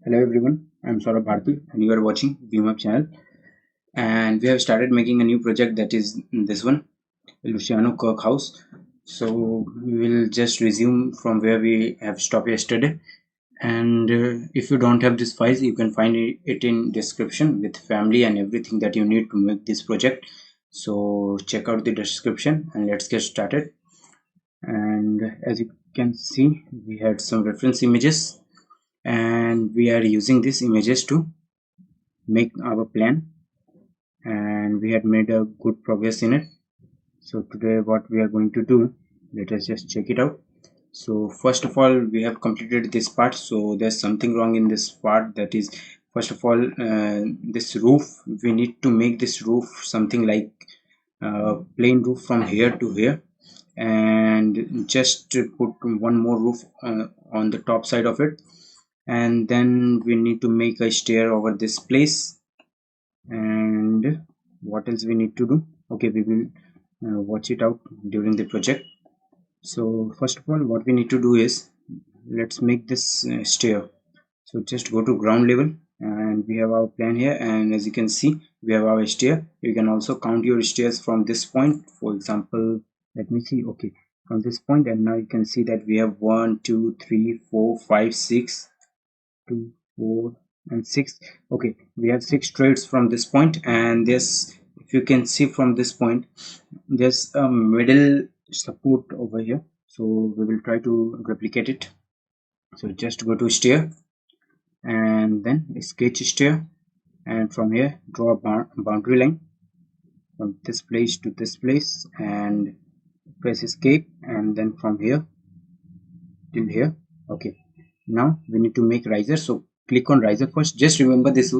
Hello everyone, I'm Saurabh Bharti and you are watching VMAP channel, and we have started making a new project, that is this one, Luciano Kurk house. So we will just resume from where we have stopped yesterday, and if you don't have this files, you can find it in description with family and everything that you need to make this project. So check out the description and let's get started. And as you can see, we had some reference images and we are using these images to make our plan, and we had made a good progress in it. So today what we are going to do, let us just check it out. So first of all, we have completed this part. So there's something wrong in this part, that is, first of all, this roof, we need to make this roof something like plain roof from here to here, and just to put one more roof on the top side of it, and then we need to make a stair over this place. And what else we need to do? Okay, we will watch it out during the project. So first of all, what we need to do is, let's make this stair. So just go to ground level, and we have our plan here, and as you can see, we have our stair. You can also count your stairs from this point. For example, let me see. Okay, from this point, and now you can see that we have 1 2 3 4 5 6 2 4 and 6. Okay, we have 6 trades from this point, and this, if you can see from this point, there's a middle support over here. So we will try to replicate it. So just go to stair and then sketch stair, and from here draw a boundary line from this place to this place, and press escape, and then from here till here. Okay, now we need to make riser. So click on riser first. Just remember this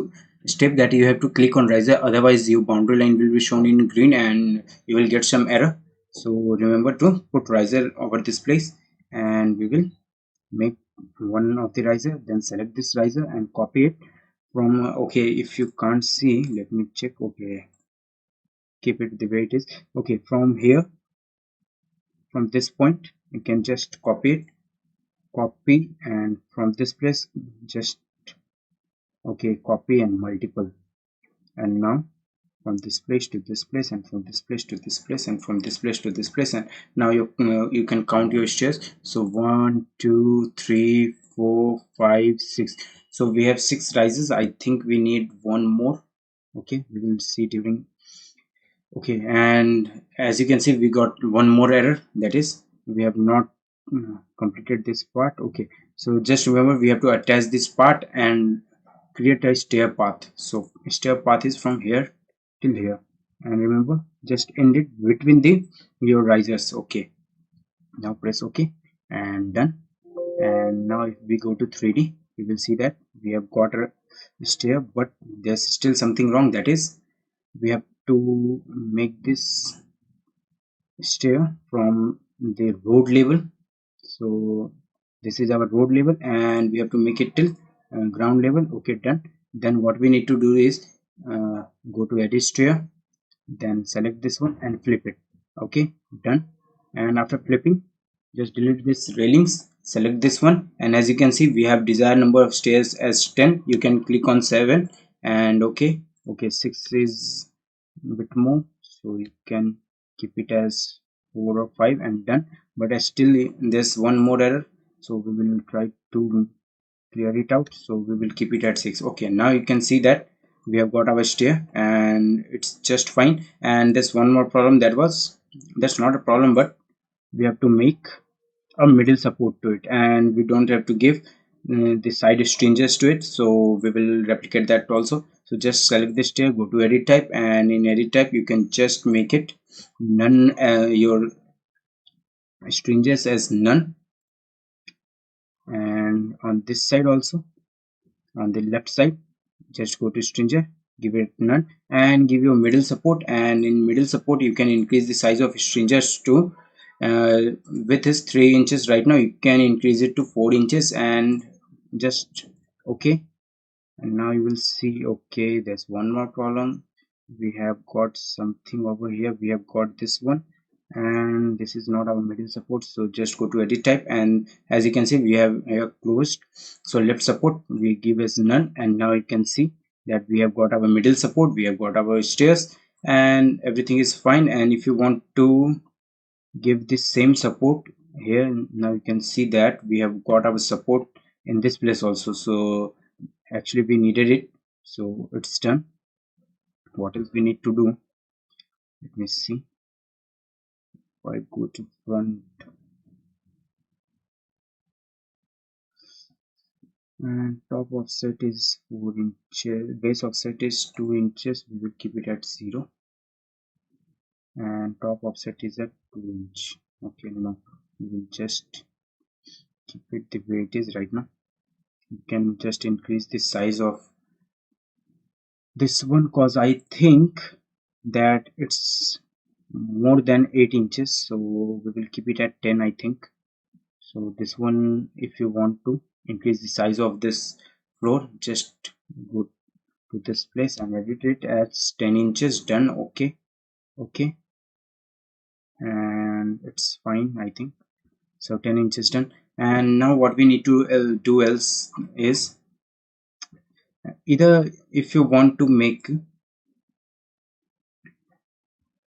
step, that you have to click on riser, otherwise your boundary line will be shown in green and you will get some error. So remember to put riser over this place, and we will make one of the riser, then select this riser and copy it from okay, if you can't see, let me check. Okay, keep it the way it is. Okay, from here, from this point, you can just copy it, copy, and from this place just, okay, copy and multiple. And now from this place to this place, and from this place to this place, and from this place to this place, and now you can count your stairs. So 1 2 3 4 5 6. So we have 6 rises. I think we need one more. Okay, we will see during. Okay, and as you can see, we got one more error, that is, we have not completed this part. Okay, so just remember, we have to attach this part and create a stair path. So stair path is from here till here, and remember, just end it between the your risers. Okay, now press OK and done. And now if we go to 3D, we will see that we have got a stair, but there's still something wrong, that is, we have to make this stair from the road level. So this is our road level, and we have to make it till ground level. Okay, done. Then what we need to do is go to edit stair, then select this one and flip it. Okay, done. And after flipping, just delete this railings, select this one, and as you can see, we have desired number of stairs as 10. You can click on 7 and okay. 6 is a bit more, so you can keep it as 4 or 5 and done. But still there's one more error, so we will try to clear it out. So we will keep it at 6. Okay, now you can see that we have got our stair and it's just fine. And there's one more problem, that's not a problem, but we have to make a middle support to it, and we don't have to give the side strangers to it. So we will replicate that also. So just select this stair, go to edit type, and in edit type you can just make it none, your strangers as none. And on this side also, on the left side, just go to stranger, give it none, and give your middle support. And in middle support you can increase the size of strangers to with is 3 inches right now, you can increase it to 4 inches, and just okay. And now you will see, okay, there's one more problem. We have got something over here, we have got this one. and this is not our middle support, so just go to edit type, and as you can see we have here closed. So left support we give as none, and now you can see that we have got our middle support, we have got our stairs, and everything is fine. And if you want to give this same support here, now you can see that we have got our support in this place also. So actually we needed it, so it's done. What else we need to do? Let me see. If I go to front, and top offset is 4 inches, base offset is 2 inches, we will keep it at 0, and top offset is at 2 inch. Okay, no, we will just keep it the way it is right now. You can just increase the size of this one, cause I think that it's more than 8 inches, so we will keep it at 10, I think. So this one, if you want to increase the size of this floor, just go to this place and edit it as 10 inches. Done. Okay, okay, and it's fine, I think. So 10 inches done. And now what we need to do else is, either if you want to make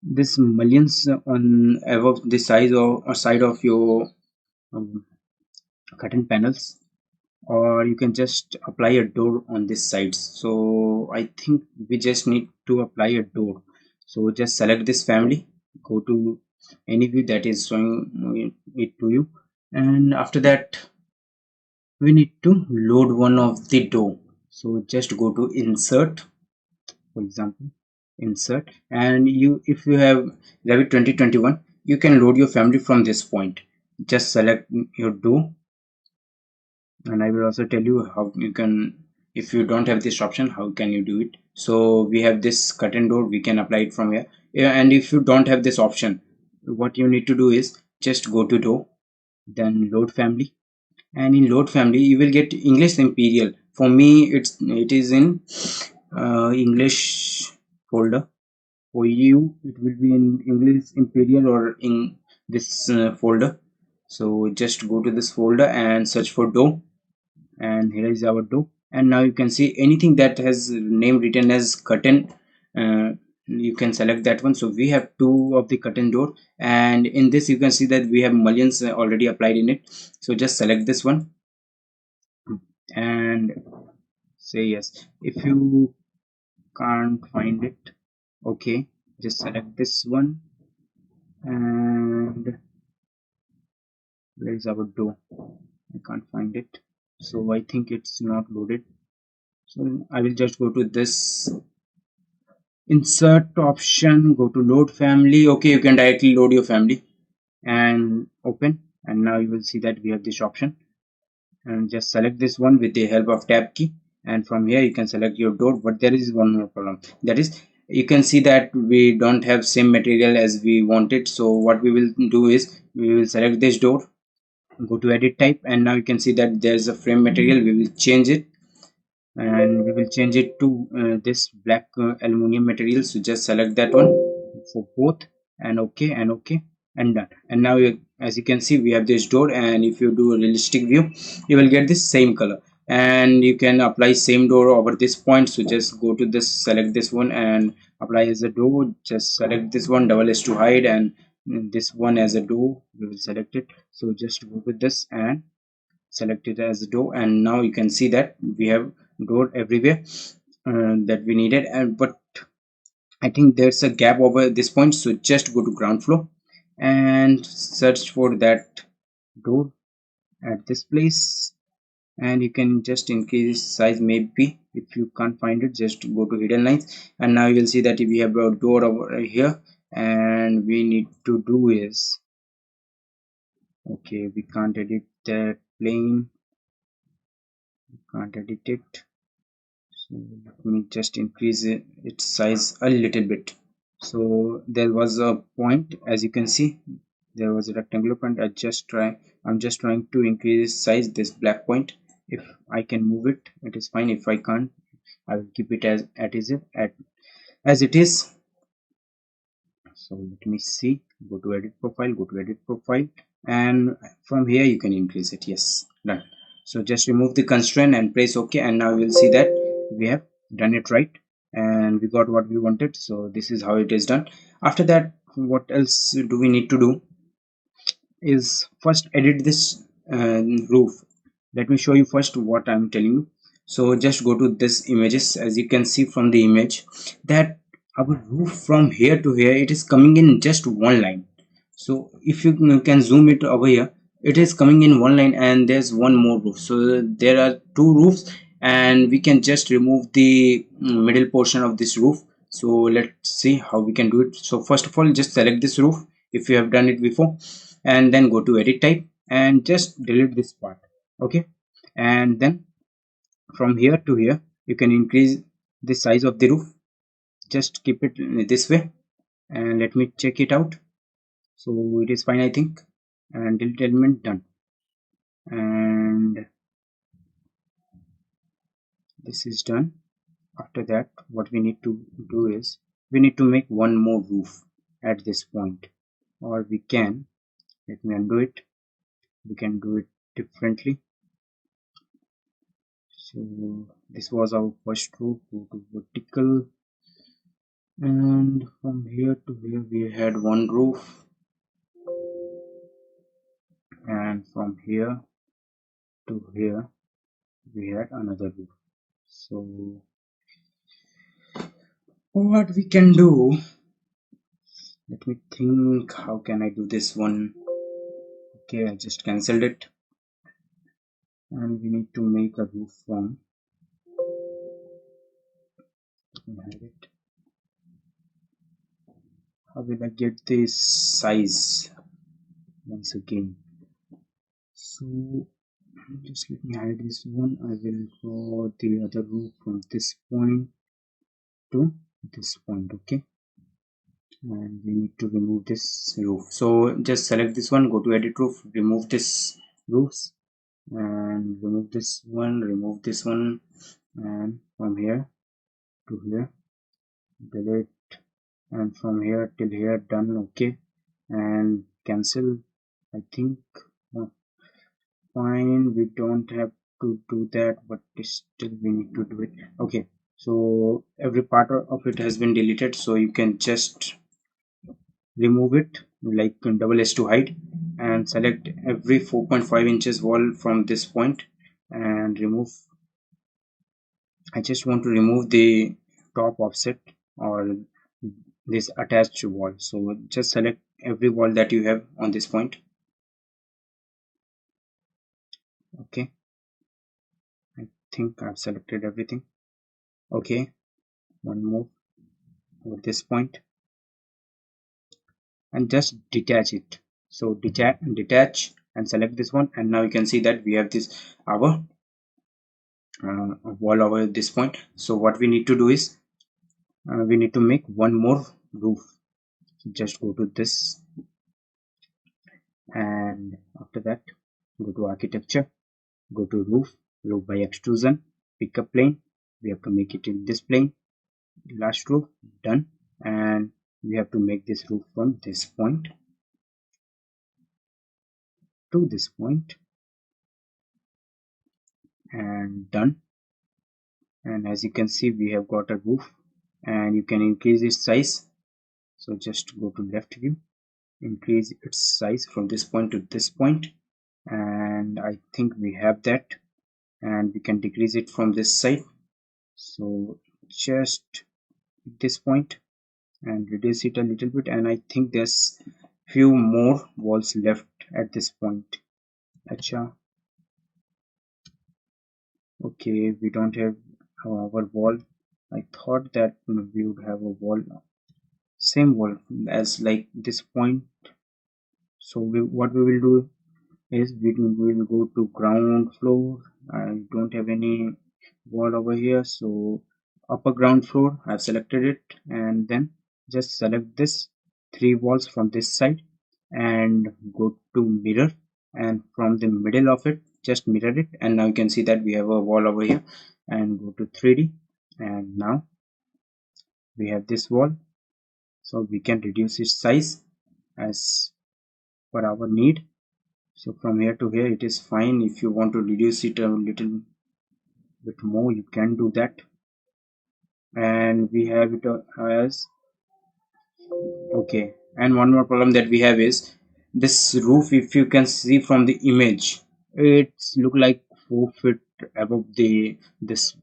this mullions on above the size or side of your um, curtain panels, or you can just apply a door on this side. So I think we just need to apply a door. So just select this family, go to any view that is showing it to you, and after that we need to load one of the door. So just go to insert, for example, insert, and you, if you have Revit 2021, you can load your family from this point. Just select your door, and I will also tell you how you can, if you don't have this option, how can you do it. So we have this curtain door, we can apply it from here. Yeah, and if you don't have this option, what you need to do is just go to door, then load family, and in load family you will get English Imperial. For me it is in English folder. For you it will be in English Imperial or in this folder. So just go to this folder and search for door, and here is our door. And now you can see anything that has name written as curtain, uh, you can select that one. So we have two of the curtain door, and in this you can see that we have mullions already applied in it. So just select this one and say yes. If you can't find it, okay, just select this one, and where is our door? I can't find it, so I think it's not loaded. So I will just go to this insert option, go to load family. Okay, you can directly load your family and open, and now you will see that we have this option, and just select this one with the help of tab key, and from here you can select your door. But there is one more problem, that is you can see that we don't have same material as we wanted. So what we will do is we will select this door, go to edit type, and now you can see that there's a frame material. We will change it, and we will change it to this black aluminum material. So just select that one for both, and okay, and okay, and done. And now as you can see we have this door, and if you do a realistic view you will get this same color, and you can apply same door over this point. So just go to this, select this one and apply as a door. Just select this one, double S to hide, and this one as a door, we will select it. So just go with this and select it as a door, and now you can see that we have door everywhere that we needed. And but I think there's a gap over this point, so just go to ground floor and search for that door at this place, and you can just increase size. Maybe if you can't find it, just go to hidden lines, and now you will see that we have a door over here, and we need to do is, okay, we can't edit that plane, can't edit it. So let me just increase its size a little bit. So there was a point, as you can see there was a rectangular point. I'm just trying to increase size this black point. If I can move it, it is fine. If I can't, I will keep it as it is. So let me see, go to edit profile, go to edit profile, and from here you can increase it. Yes, done. So just remove the constraint and press OK, and now you'll see that we have done it right and we got what we wanted. So this is how it is done. After that, what else do we need to do is first edit this roof. Let me show you first what I'm telling you. So just go to this images. As you can see from the image that our roof from here to here, it is coming in just one line. So if you can zoom it over here, it is coming in one line and there's one more roof. So there are two roofs and we can just remove the middle portion of this roof. So let's see how we can do it. So first of all, just select this roof if you have done it before, and then go to edit type and just delete this part. Okay, and then from here to here you can increase the size of the roof. Just keep it this way and let me check it out. So it is fine, I think, and delete element, done. And this is done. After that, what we need to do is we need to make one more roof at this point, or we can, let me undo it, we can do it differently. So this was our first roof. Go to vertical, and from here to here we had one roof, and from here to here we had another roof. So what we can do, let me think, how can I do this one? Okay, I just cancelled it, and we need to make a roof from, let me hide it. How will I get this size once again? So just let me hide this one. I will draw the other roof from this point to this point. Okay, and we need to remove this roof. So just select this one, go to edit roof, remove this roofs, and remove this one, remove this one, and from here to here delete, and from here till here, done. Okay, and cancel. I think fine, we don't have to do that, but still we need to do it. Okay, so every part of it has been deleted, so you can just remove it like double S to hide, and select every 4.5 inches wall from this point and remove. I just want to remove the top offset or this attached wall. So just select every wall that you have on this point. Okay, I think I've selected everything. Okay, one more over this point and just detach it. So detach and select this one, and now you can see that we have this our wall over this point. So what we need to do is we need to make one more roof. So just go to this, and after that go to architecture, go to roof by extrusion, pick a plane. We have to make it in this plane, last roof, done. And we have to make this roof from this point to this point, and done. And as you can see, we have got a roof, and you can increase its size. So just go to left view, increase its size from this point to this point, and I think we have that. And we can decrease it from this side, so just this point and reduce it a little bit. And I think there's few more walls left at this point. Acha. Okay, we don't have our wall. I thought that we would have a wall, same wall as like this point. So what we will do is we will go to ground floor. I don't have any wall over here, so upper ground floor, I've selected it, and then just select this three walls from this side and go to mirror, and from the middle of it just mirror it, and now you can see that we have a wall over here. And go to 3D, and now we have this wall. so we can reduce its size as per our need. So from here to here it is fine. If you want to reduce it a little bit more, you can do that. And we have it as okay. And one more problem that we have is this roof. If you can see from the image, it's look like 4 feet above the this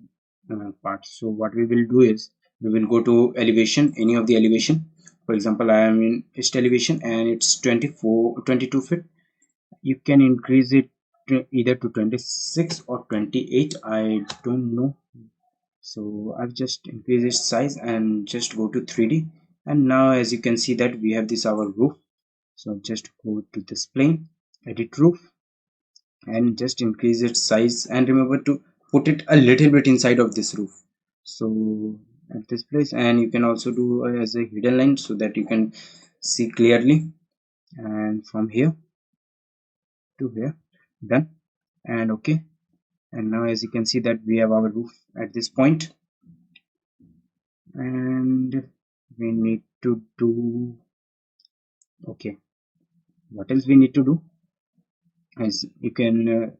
part. So what we will do is we will go to elevation, any of the elevation. For example, I am in east elevation and it's 22 feet. You can increase it to either to 26 or 28, I don't know. So I've just increased its size and just go to 3D. And now as you can see that we have this our roof. So just go to this plane, edit roof, and just increase its size, and remember to put it a little bit inside of this roof. So at this place, and you can also do as a hidden line so that you can see clearly. And from here to here, done. And okay. And now as you can see that we have our roof at this point. And we need to do okay, what else we need to do is you can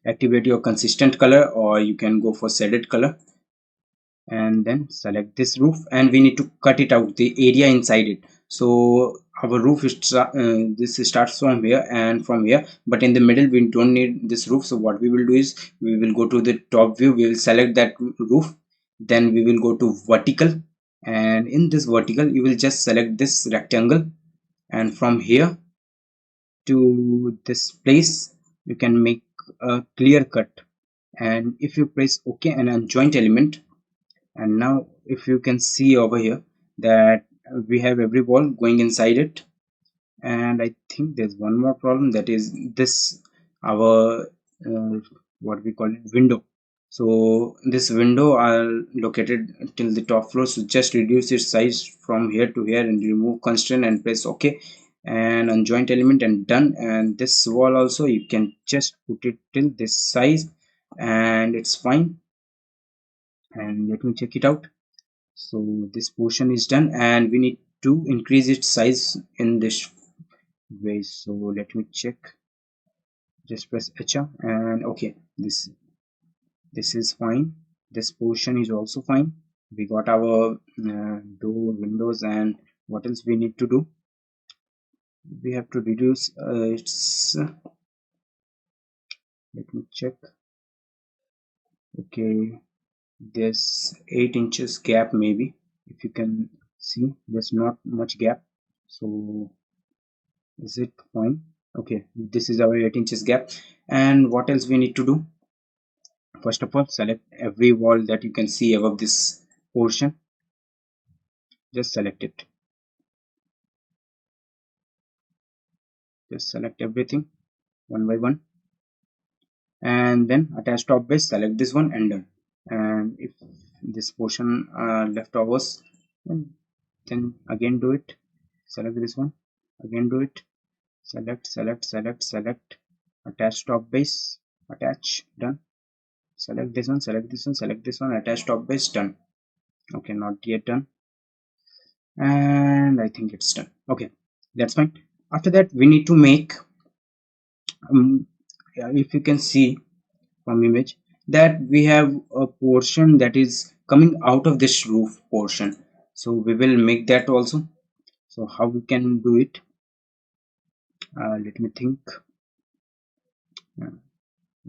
activate your consistent color, or you can go for shaded color, and then select this roof, and we need to cut it out the area inside it. So our roof is this starts from here and from here, but in the middle we don't need this roof. So what we will do is we will go to the top view, we will select that roof, then we will go to vertical, and in this vertical you will just select this rectangle, and from here to this place you can make a clear cut. And if you press OK and unjoint element, and now if you can see over here that we have every wall going inside it. And I think there's one more problem, that is this our what we call it, window. So this window are located till the top floor, so just reduce its size from here to here and remove constraint and press OK and unjoint element and done. And this wall also you can just put it till this size and it's fine. And let me check it out. So this portion is done, and we need to increase its size in this way. So let me check, just press HR and okay, this is fine. This portion is also fine. We got our door, windows, and what else we need to do? We have to reduce its let me check. Okay, there's 8 inches gap, maybe. If you can see, there's not much gap. So is it fine? Okay, this is our 8 inches gap. And what else we need to do? First of all, select every wall that you can see above this portion. Just select it. Just select everything one by one, and then attach top base, select this one and done. And if this portion leftovers, then again do it. Select this one, again do it. Select, attach top base, attach, done. Select this one, select this one, select this one, attach top base, done. Okay, not yet done. And I think it's done. Okay, that's fine. After that we need to make if you can see from image that we have a portion that is coming out of this roof portion, so we will make that also. So how we can do it? Let me think.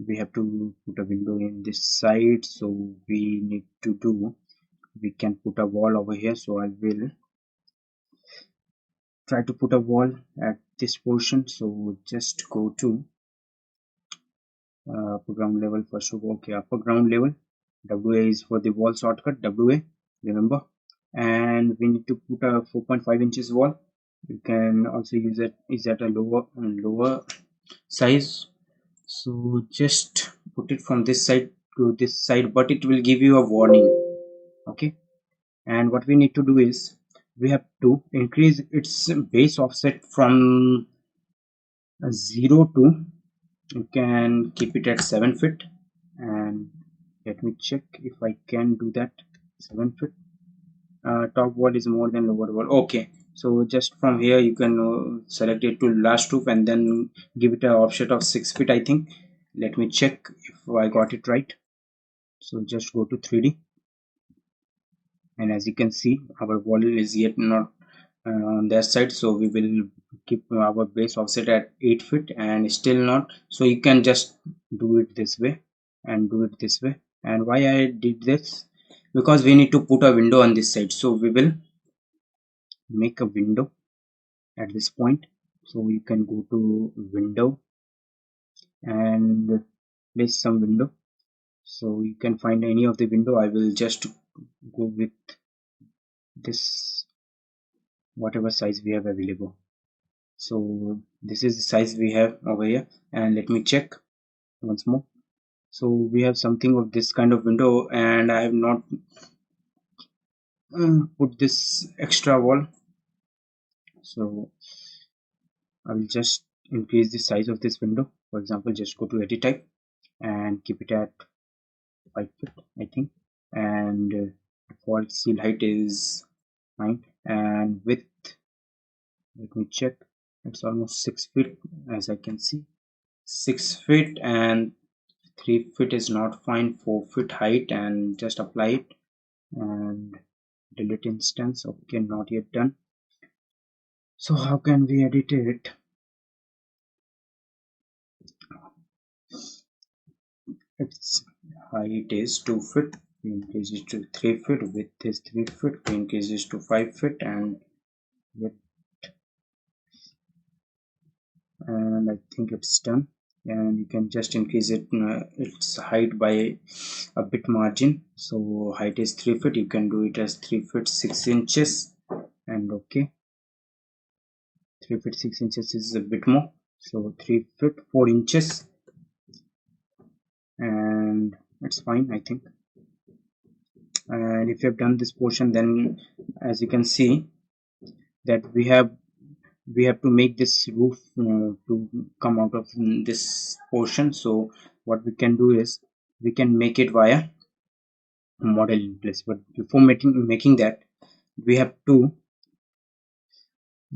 We have to put a window in this side, so we need to do, we can put a wall over here. So I will try to put a wall at this portion. So just go to upper ground level first of all. Okay, upper ground level, WA is for the wall shortcut, WA, remember. And we need to put a 4.5 inches wall. You can also use it is at a lower size. So just put it from this side to this side, but it will give you a warning. Okay, and what we need to do is we have to increase its base offset from 0 to, you can keep it at 7 feet. And let me check if I can do that. 7 feet, top wall is more than lower wall. Okay, so just from here you can select it to last roof and then give it a offset of 6 feet, I think. Let me check if I got it right. So just go to 3D, and as you can see our wall is yet not on that side, so we will keep our base offset at 8 feet and still not. So you can just do it this way and do it this way. And why I did this, because we need to put a window on this side, so we will make a window at this point. So you can go to window and place some window. So you can find any of the window. I will just go with this, whatever size we have available. So this is the size we have over here, and let me check once more. So we have something of this kind of window, and I have not put this extra wall. So I will just increase the size of this window. For example, just go to edit type and keep it at 5 feet, I think. And default seal height is 9, and width, let me check, it's almost 6 feet, as I can see. 6 feet, and 3 feet is not fine. 4 feet height, and just apply it and delete instance. Okay, not yet done. So how can we edit it? Its height is 2 feet, we increase it to 3 feet, width is 3 feet, we increase it to 5 feet, and width, and I think it's done. And you can just increase it its height by a bit margin. So height is 3 feet, you can do it as 3 feet 6 inches, and okay, 3 feet 6 inches is a bit more, so 3 feet 4 inches, and it's fine, I think. And if you have done this portion, then as you can see that we have to make this roof to come out of this portion. So what we can do is we can make it via model in place, but before making that, we have to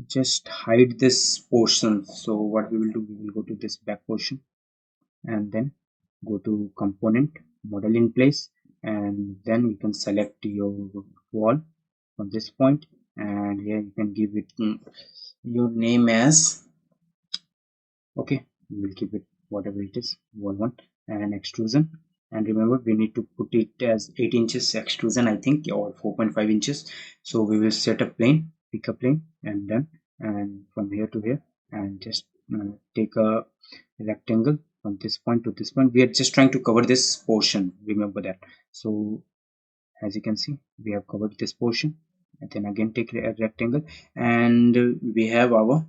just hide this portion. So what we will do, we will go to this back portion and then go to component, model in place, and then you can select your wall from this point, and here you can give it your name as, okay, we will keep it whatever it is, wall 1, and extrusion. And remember, we need to put it as 8 inches extrusion, I think, or 4.5 inches. So we will set a plane, pick a plane, and done. And from here to here, and just take a rectangle from this point to this point. We are just trying to cover this portion, remember that. So as you can see, we have covered this portion, and then again take a rectangle, and we have our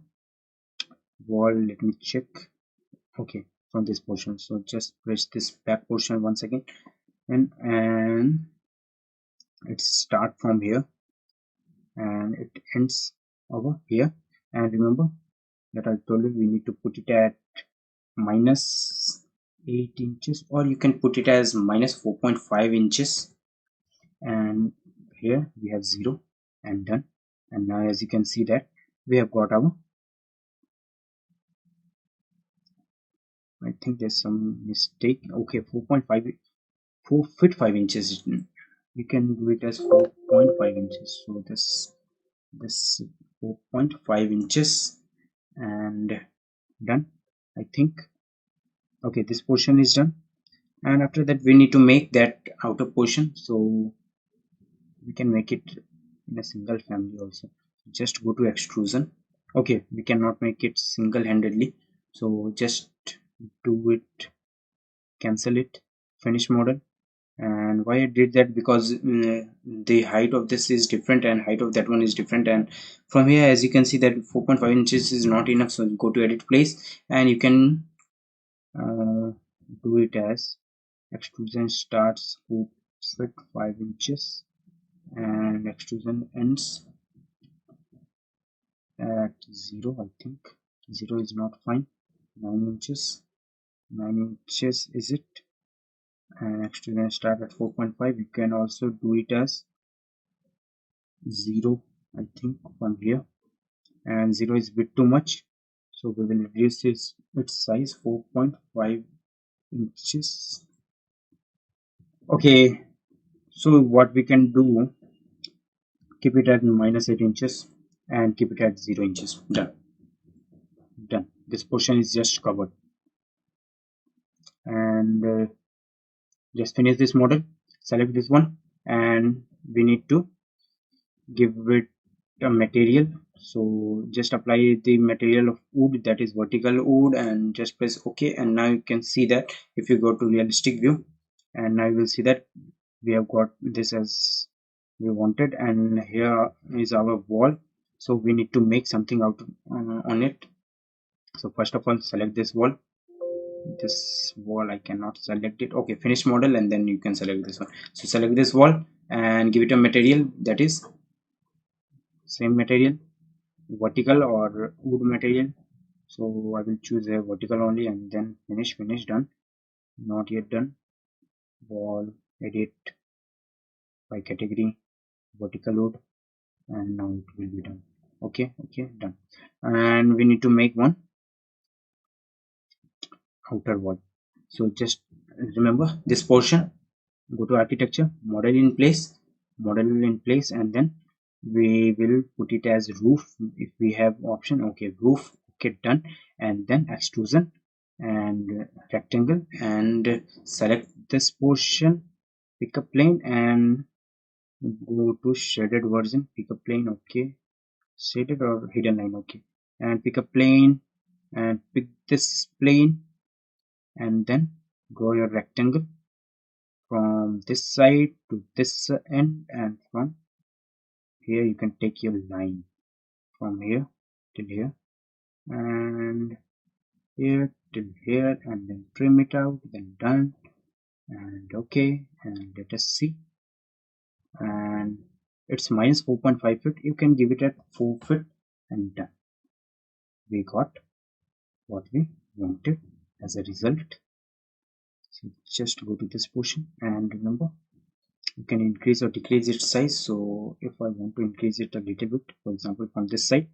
wall. Let me check. Okay, from this portion, so just press this back portion once again, and it start from here and it ends over here. And remember that I told you we need to put it at minus 8 inches, or you can put it as minus 4.5 inches, and here we have 0 and done. And now as you can see that we have got our, I think there's some mistake. Okay, 4.5, 4 feet 5 inches, you can do it as 4.5 inches. So this 4.5 inches, and done, I think. Okay, this portion is done, and after that we need to make that outer portion. So we can make it in a single family also. Just go to extrusion. Okay, we cannot make it single-handedly, so just do it, cancel it, finish model. And why I did that, because the height of this is different and height of that one is different, and from here as you can see that 4.5 inches is not enough. So go to edit place, and you can do it as extrusion starts 4 feet 5 inches and extrusion ends at 0. I think 0 is not fine. 9 inches, 9 inches is it, and extrusion start at 4.5. You can also do it as 0, I think, from here, and 0 is a bit too much, so we will reduce its size 4.5 inches. Okay, so what we can do, keep it at -8 inches and keep it at 0 inches. Done. This portion is just covered, and just finish this model. Select this one, and we need to give it a material. So just apply the material of wood, that is vertical wood, and just press OK. And now you can see that if you go to realistic view, and now you will see that we have got this as we wanted, and here is our wall. So we need to make something out on it. So first of all, select this wall. This wall I cannot select it. Okay, finish model, and then you can select this one. So select this wall and give it a material, that is same material, vertical or wood material. So I will choose a vertical only, and then finish. Done. Not yet done. Wall, edit by category, vertical wood, and now it will be done. Okay, done. And we need to make one outer wall. So just remember this portion, go to architecture, model in place, and then we will put it as roof if we have option. Okay, roof. Okay, done. And then extrusion and rectangle, and select this portion, pick a plane, and go to shaded version, pick a plane. Okay, shaded or hidden line. Okay, and pick a plane and pick this plane, and then draw your rectangle from this side to this end, and from here you can take your line from here till here, and here till here, and then trim it out, then done. And okay, and let us see, and it's minus 4.5 feet. You can give it at 4 feet, and done. We got what we wanted as a result. So just go to this portion, and remember, you can increase or decrease its size. So if I want to increase it a little bit, for example from this side,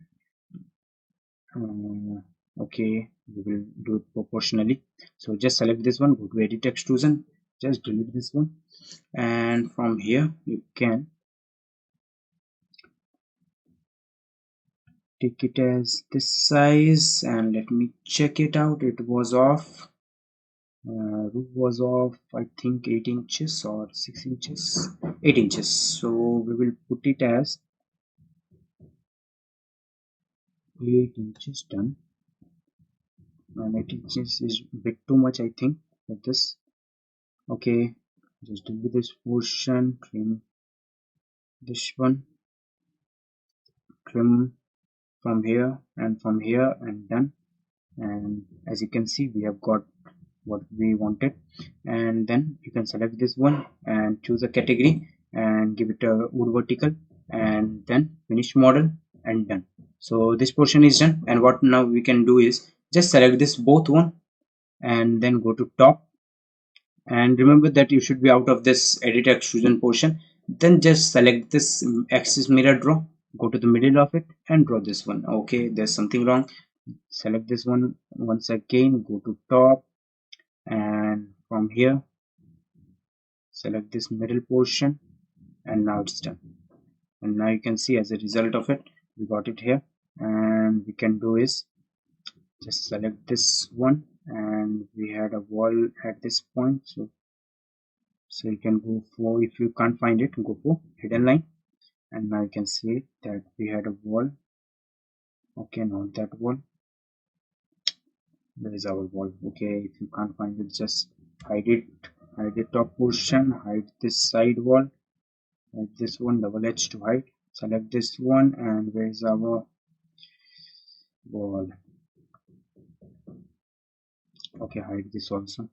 okay, we will do it proportionally. So just select this one, go to edit extrusion, just delete this one, and from here you can take it as this size, and let me check it out. It was off, roof was off, I think 8 inches or 6 inches, 8 inches. So we will put it as 8 inches. Done. And 8 inches is a bit too much, I think, for this. Okay, just delete this portion, trim this one, trim from here and from here, and done. And as you can see, we have got what we wanted. And then you can select this one and choose a category and give it a wood vertical, and then finish model, and done. So this portion is done, and what now we can do is just select this both one, and then go to top, and remember that you should be out of this edit extrusion portion. Then just select this axis mirror draw, go to the middle of it and draw this one. Okay, there's something wrong. Select this one once again, go to top, and from here select this middle portion, and now it's done. And now you can see as a result of it, we got it here. And we can do is just select this one, and we had a wall at this point. So you can go for, if you can't find it, go for hidden line, and now you can see that we had a wall. Okay, not that wall, there is our wall. Okay, if you can't find it, just hide it, hide the top portion, hide this side wall, hide this one, double H to hide, select this one, and where is our wall? Okay, hide this also,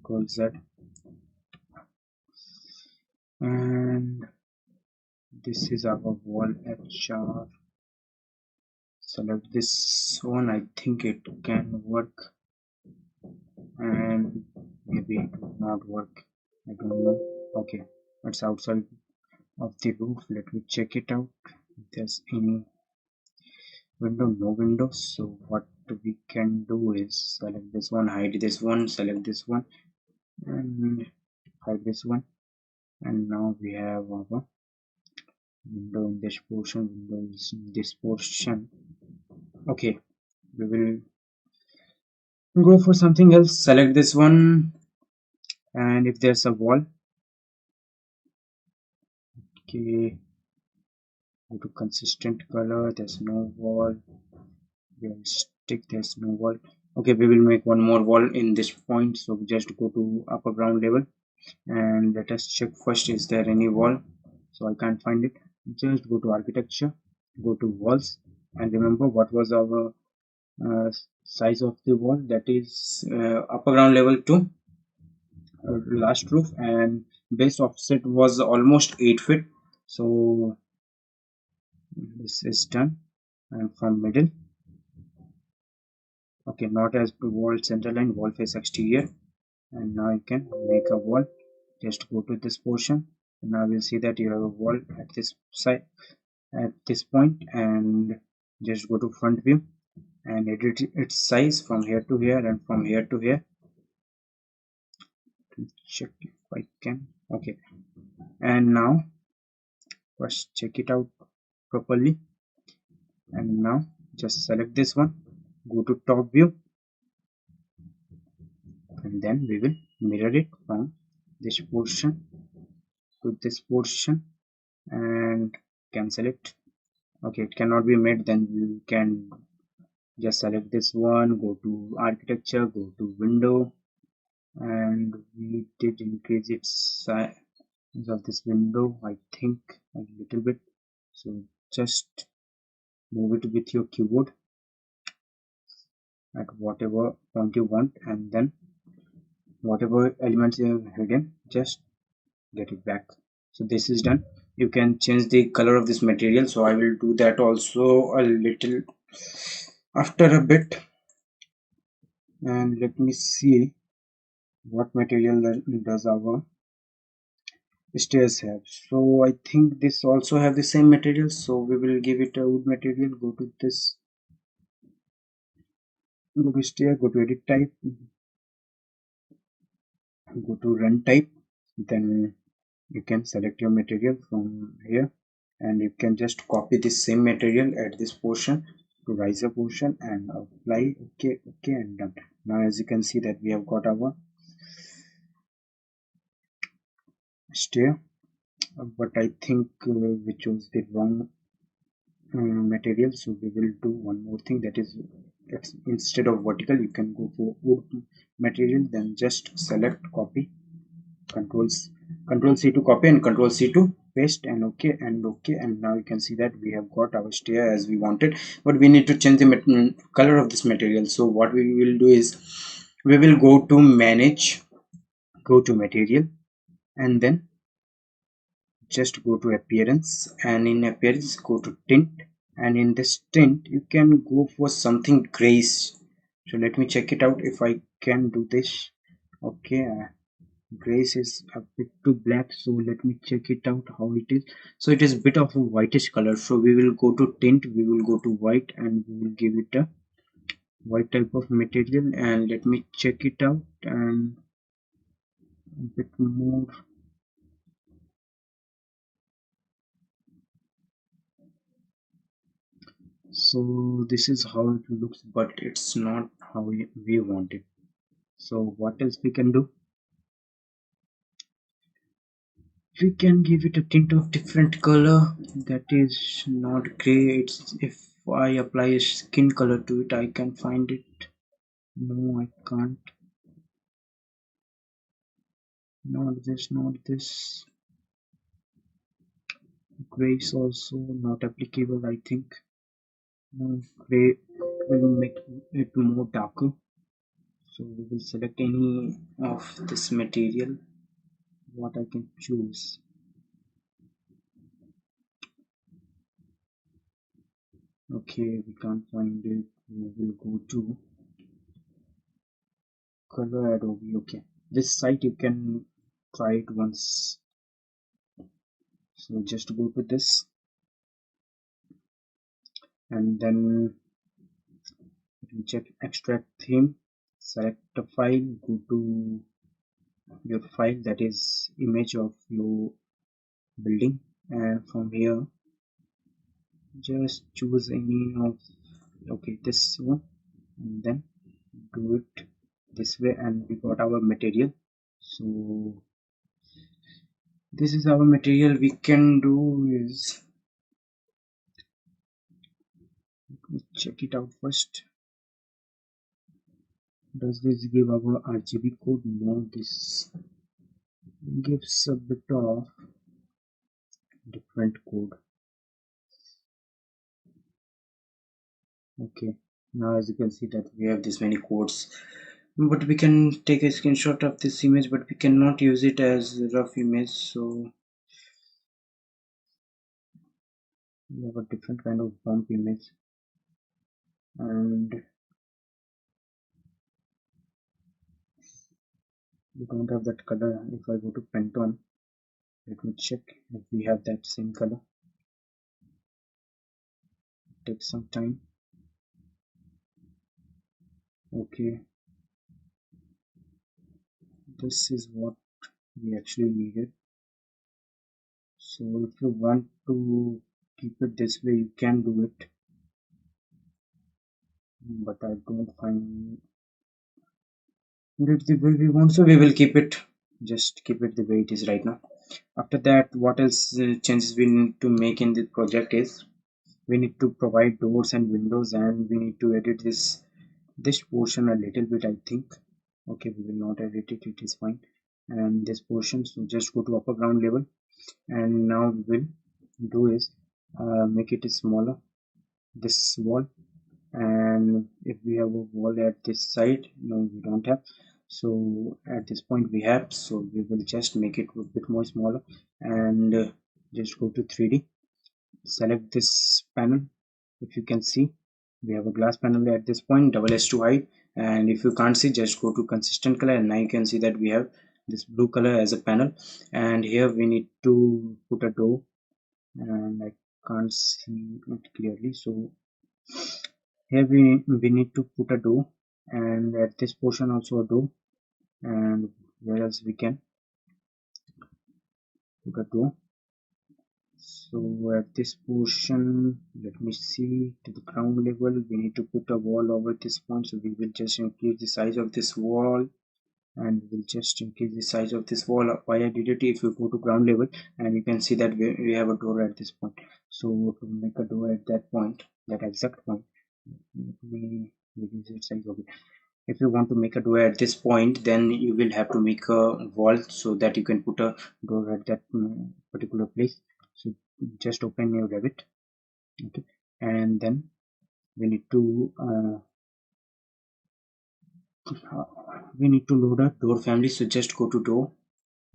Control Z, and this is our wall HR. Select this one, I think it can work, and maybe it will not work, I don't know. Okay, it's outside, of the roof. Let me check it out if there's any window. No windows. So what we can do is select this one, hide this one, select this one, and hide this one. And now we have our window in this portion, windows in this portion. Okay, we will go for something else. Select this one, and if there's a wall, okay, go to consistent color. There's no wall. Realistic, there's no wall. Okay, we will make one more wall in this point. So just go to upper ground level and let us check first, is there any wall? So I can't find it. Just go to architecture, go to walls, and remember what was our size of the wall, that is upper ground level to last roof, and base offset was almost 8 feet. So this is done. And from middle, okay, not as wall center line, wall face exterior. And now you can make a wall. Just go to this portion, and now we'll see that you have a wall at this side, at this point, and just go to front view and edit its size from here to here and from here to here. Check if I can. Okay, and now first check it out properly, and now just select this one, go to top view, and then we will mirror it from this portion to this portion and cancel it. Okay, it cannot be made, then we can just select this one, go to architecture, go to window, and we did increase its size of this window, I think, a little bit. So just move it with your keyboard at whatever point you want, and then whatever elements you have hidden, just get it back. So this is done. You can change the color of this material, so I will do that also a little after a bit. And let me see what material does our stairs have. So I think this also have the same material, so we will give it a wood material. Go to this, go to stair, go to edit type, go to run type, then you can select your material from here, and you can just copy this same material at this portion to riser portion and apply. Okay, okay, and done. Now as you can see that we have got our stair, but I think we chose the wrong material, so we will do one more thing, that is instead of vertical you can go for wood material, then just select copy, control C to copy and control C to paste, and okay, and okay, and now you can see that we have got our stair as we wanted, but we need to change the color of this material. So what we will do is we will go to manage, go to material, and then just go to appearance, and in appearance go to tint, and in this tint you can go for something grayish. So let me check it out if I can do this. Okay, grayish is a bit too black, so let me check it out how it is. So it is a bit of a whitish color, so we will go to tint, we will go to white, and we will give it a white type of material, and let me check it out and a bit more. So this is how it looks, but it's not how we want it. So what else we can do? We can give it a tint of different color that is not gray. It's, if I apply a skin color to it, I can find it. No, I can't. Not this, not this. Gray is also not applicable, I think. No, gray will make it more darker. So we will select any of this material what I can choose. Okay, we can't find it. We will go to color Adobe. Okay, this site you can try it once. So just go to this, and then check extract theme, select the file, go to your file, that is image of your building, and from here just choose any of, okay, this one, and then do it this way, and we got our material. So this is our material. We can do is check it out first. Does this give our RGB code? No, this gives a bit of different code. Okay, now as you can see that we have this many codes, but we can take a screenshot of this image, but we cannot use it as a rough image. So we have a different kind of bump image, and we don't have that color. If I go to Pantone, let me check if we have that same color. Take some time. Okay, this is what we actually needed. So if you want to keep it this way, you can do it, but I don't find it the way we want, so we will keep it, just keep it the way it is right now. After that, what else changes we need to make in the project is we need to provide doors and windows, and we need to edit this portion a little bit, I think. Okay, we will not edit it, it is fine. And this portion, so just go to upper ground level, and now we will do is make it smaller, this wall. And if we have a wall at this side, no, we don't have. So at this point we have, so we will just make it a bit more smaller, and just go to 3D, select this panel. If you can see, we have a glass panel at this point, double S to hide. And if you can't see, just go to consistent color, and now you can see that we have this blue color as a panel. And here we need to put a door, and I can't see it clearly, so here we need to put a door, and at this portion also a door, and where else we can put a door. So at this portion, let me see, to the ground level we need to put a wall over this point, so we will just increase the size of this wall, and we'll just increase the size of this wall. Why I did it, if you go to ground level, and you can see that we have a door at this point. So to make a door at that point, that exact point, we reduce its size. Okay, if you want to make a door at this point, then you will have to make a wall so that you can put a door at that particular place. So just open your Revit, okay, and then we need to load a door family. So just go to door,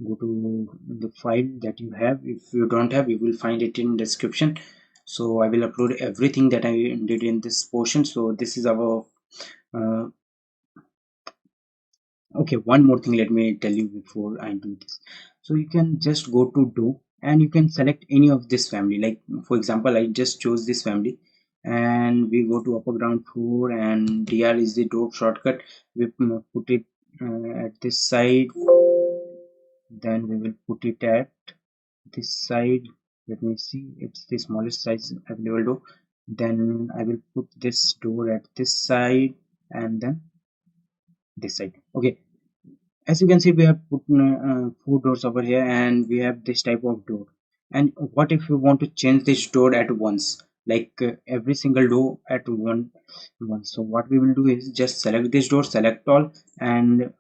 go to the file that you have. If you don't have, you will find it in description. So I will upload everything that I did in this portion. So this is our okay, one more thing let me tell you before I do this. So you can just go to do, and you can select any of this family. Like for example, I just chose this family, and we go to upper ground floor, and dr is the door shortcut. We put it at this side, then we will put it at this side. Let me see, it's the smallest size available door. Then I will put this door at this side, and then this side. Okay, as you can see, we have put 4 doors over here, and we have this type of door. And what if you want to change this door at once, like every single door at once? So what we will do is just select this door, select all, and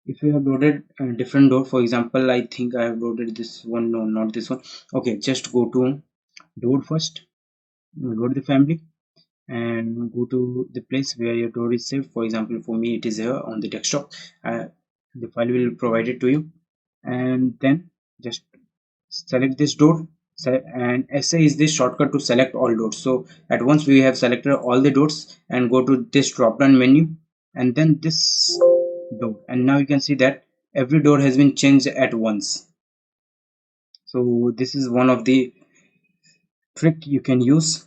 if you have loaded a different door, for example, I think I have loaded this one, no, not this one. Okay, just go to door first, go to the family, and go to the place where your door is saved. For example, for me it is here on the desktop. The file will provide it to you, and then just select this door. And SA is the shortcut to select all doors. So at once we have selected all the doors, and go to this drop down menu, and then this door, and now you can see that every door has been changed at once. So this is one of the trick you can use.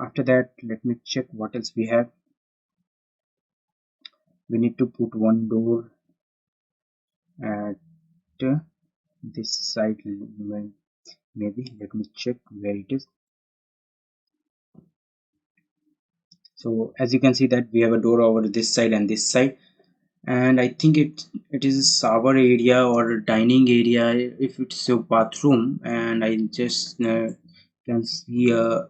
After that, let me check what else we have. We need to put one door at this side. Maybe let me check where it is. So as you can see that we have a door over this side and this side, and I think it is a shower area or a dining area if it's a bathroom. And I just can see a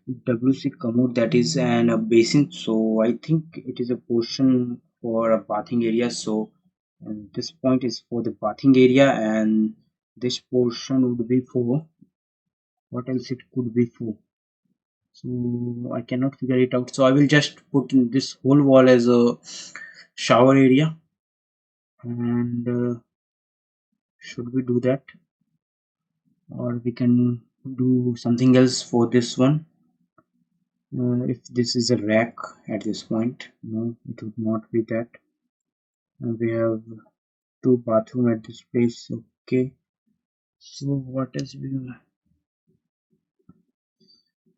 WC commode, that is, and a basin. So I think it is a portion for a bathing area. So and this point is for the bathing area, and this portion would be for what else it could be for. So I cannot figure it out. So I will just put in this whole wall as a shower area. And should we do that, or we can do something else for this one? If this is a rack at this point, no, it would not be that. We have two bathroom at this place. Okay, so what else we will,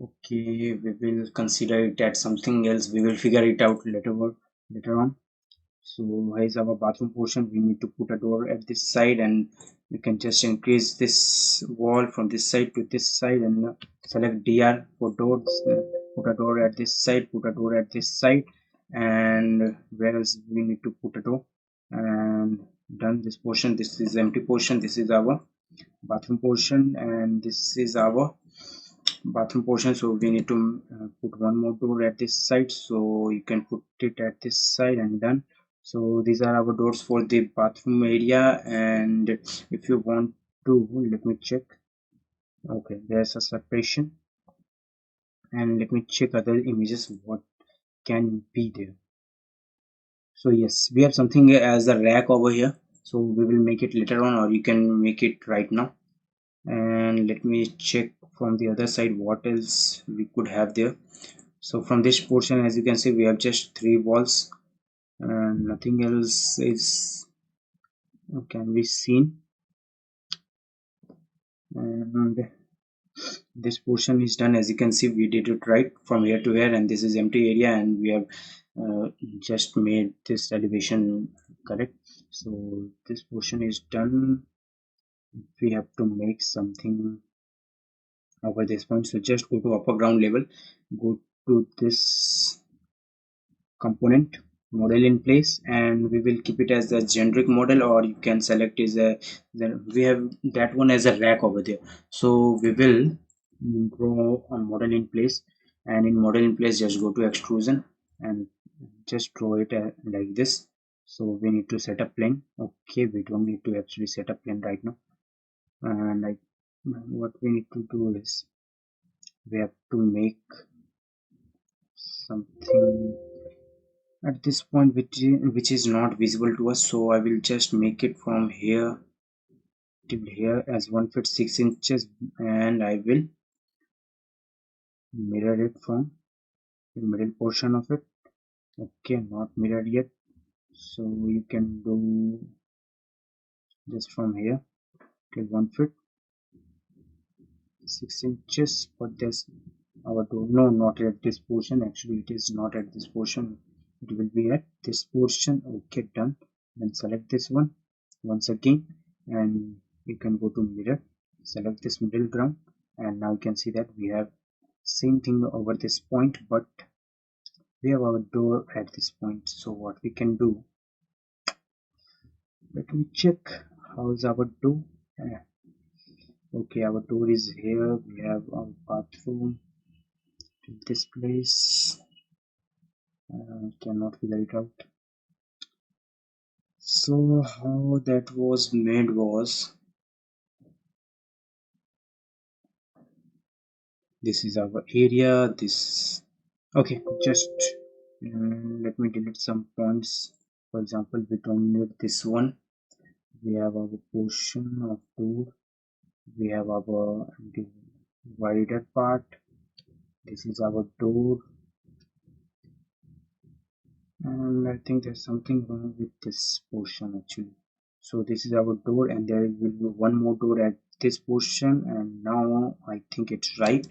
okay, we will consider it as something else. We will figure it out later on. So here's our bathroom portion. We need to put a door at this side, and we can just increase this wall from this side to this side, and select DR for doors. Put a door at this side, put a door at this side, and where else we need to put a door. And done this portion. This is empty portion. This is our bathroom portion, and this is our bathroom portion. So we need to put one more door at this side, so you can put it at this side, and done. So these are our doors for the bathroom area. And if you want to, let me check. Okay, there's a separation, and let me check other images what can be there. So yes, we have something as a rack over here, so we will make it later on, or you can make it right now. And let me check from the other side what else we could have there. So from this portion, as you can see, we have just three walls, and nothing else is can be seen. And this portion is done. As you can see, we did it right from here to here, and this is empty area, and we have just made this elevation correct. So this portion is done. We have to make something over this point. So just go to upper ground level, go to this component model in place, and we will keep it as the generic model, or you can select is a, we have that one as a rack over there. So we will draw a model in place, and in model in place just go to extrusion and just draw it like this. So we need to set a plane. Okay, we don't need to actually set a plane right now. And like what we need to do is we have to make something at this point which is not visible to us. So I will just make it from here till here as 1 foot 6 inches, and I will mirror it from the middle portion of it. Okay, not mirrored yet, so you can do just from here till 1 foot 6 inches. But this our door, no, not at this portion. Actually it is not at this portion, it will be at this portion. Okay, done. Then select this one once again, and you can go to mirror, select this middle ground, and now you can see that we have same thing over this point, but we have our door at this point. So what we can do, let me check how is our door. Uh, okay, our door is here. We have our bathroom to this place. Cannot figure it out. So how that was made was, this is our area. This, okay, just let me delete some points. For example, we don't need this one. We have our portion of door. We have our divider part. This is our door, and I think there's something wrong with this portion actually. So this is our door, and there will be one more door at this portion, and now I think it's right.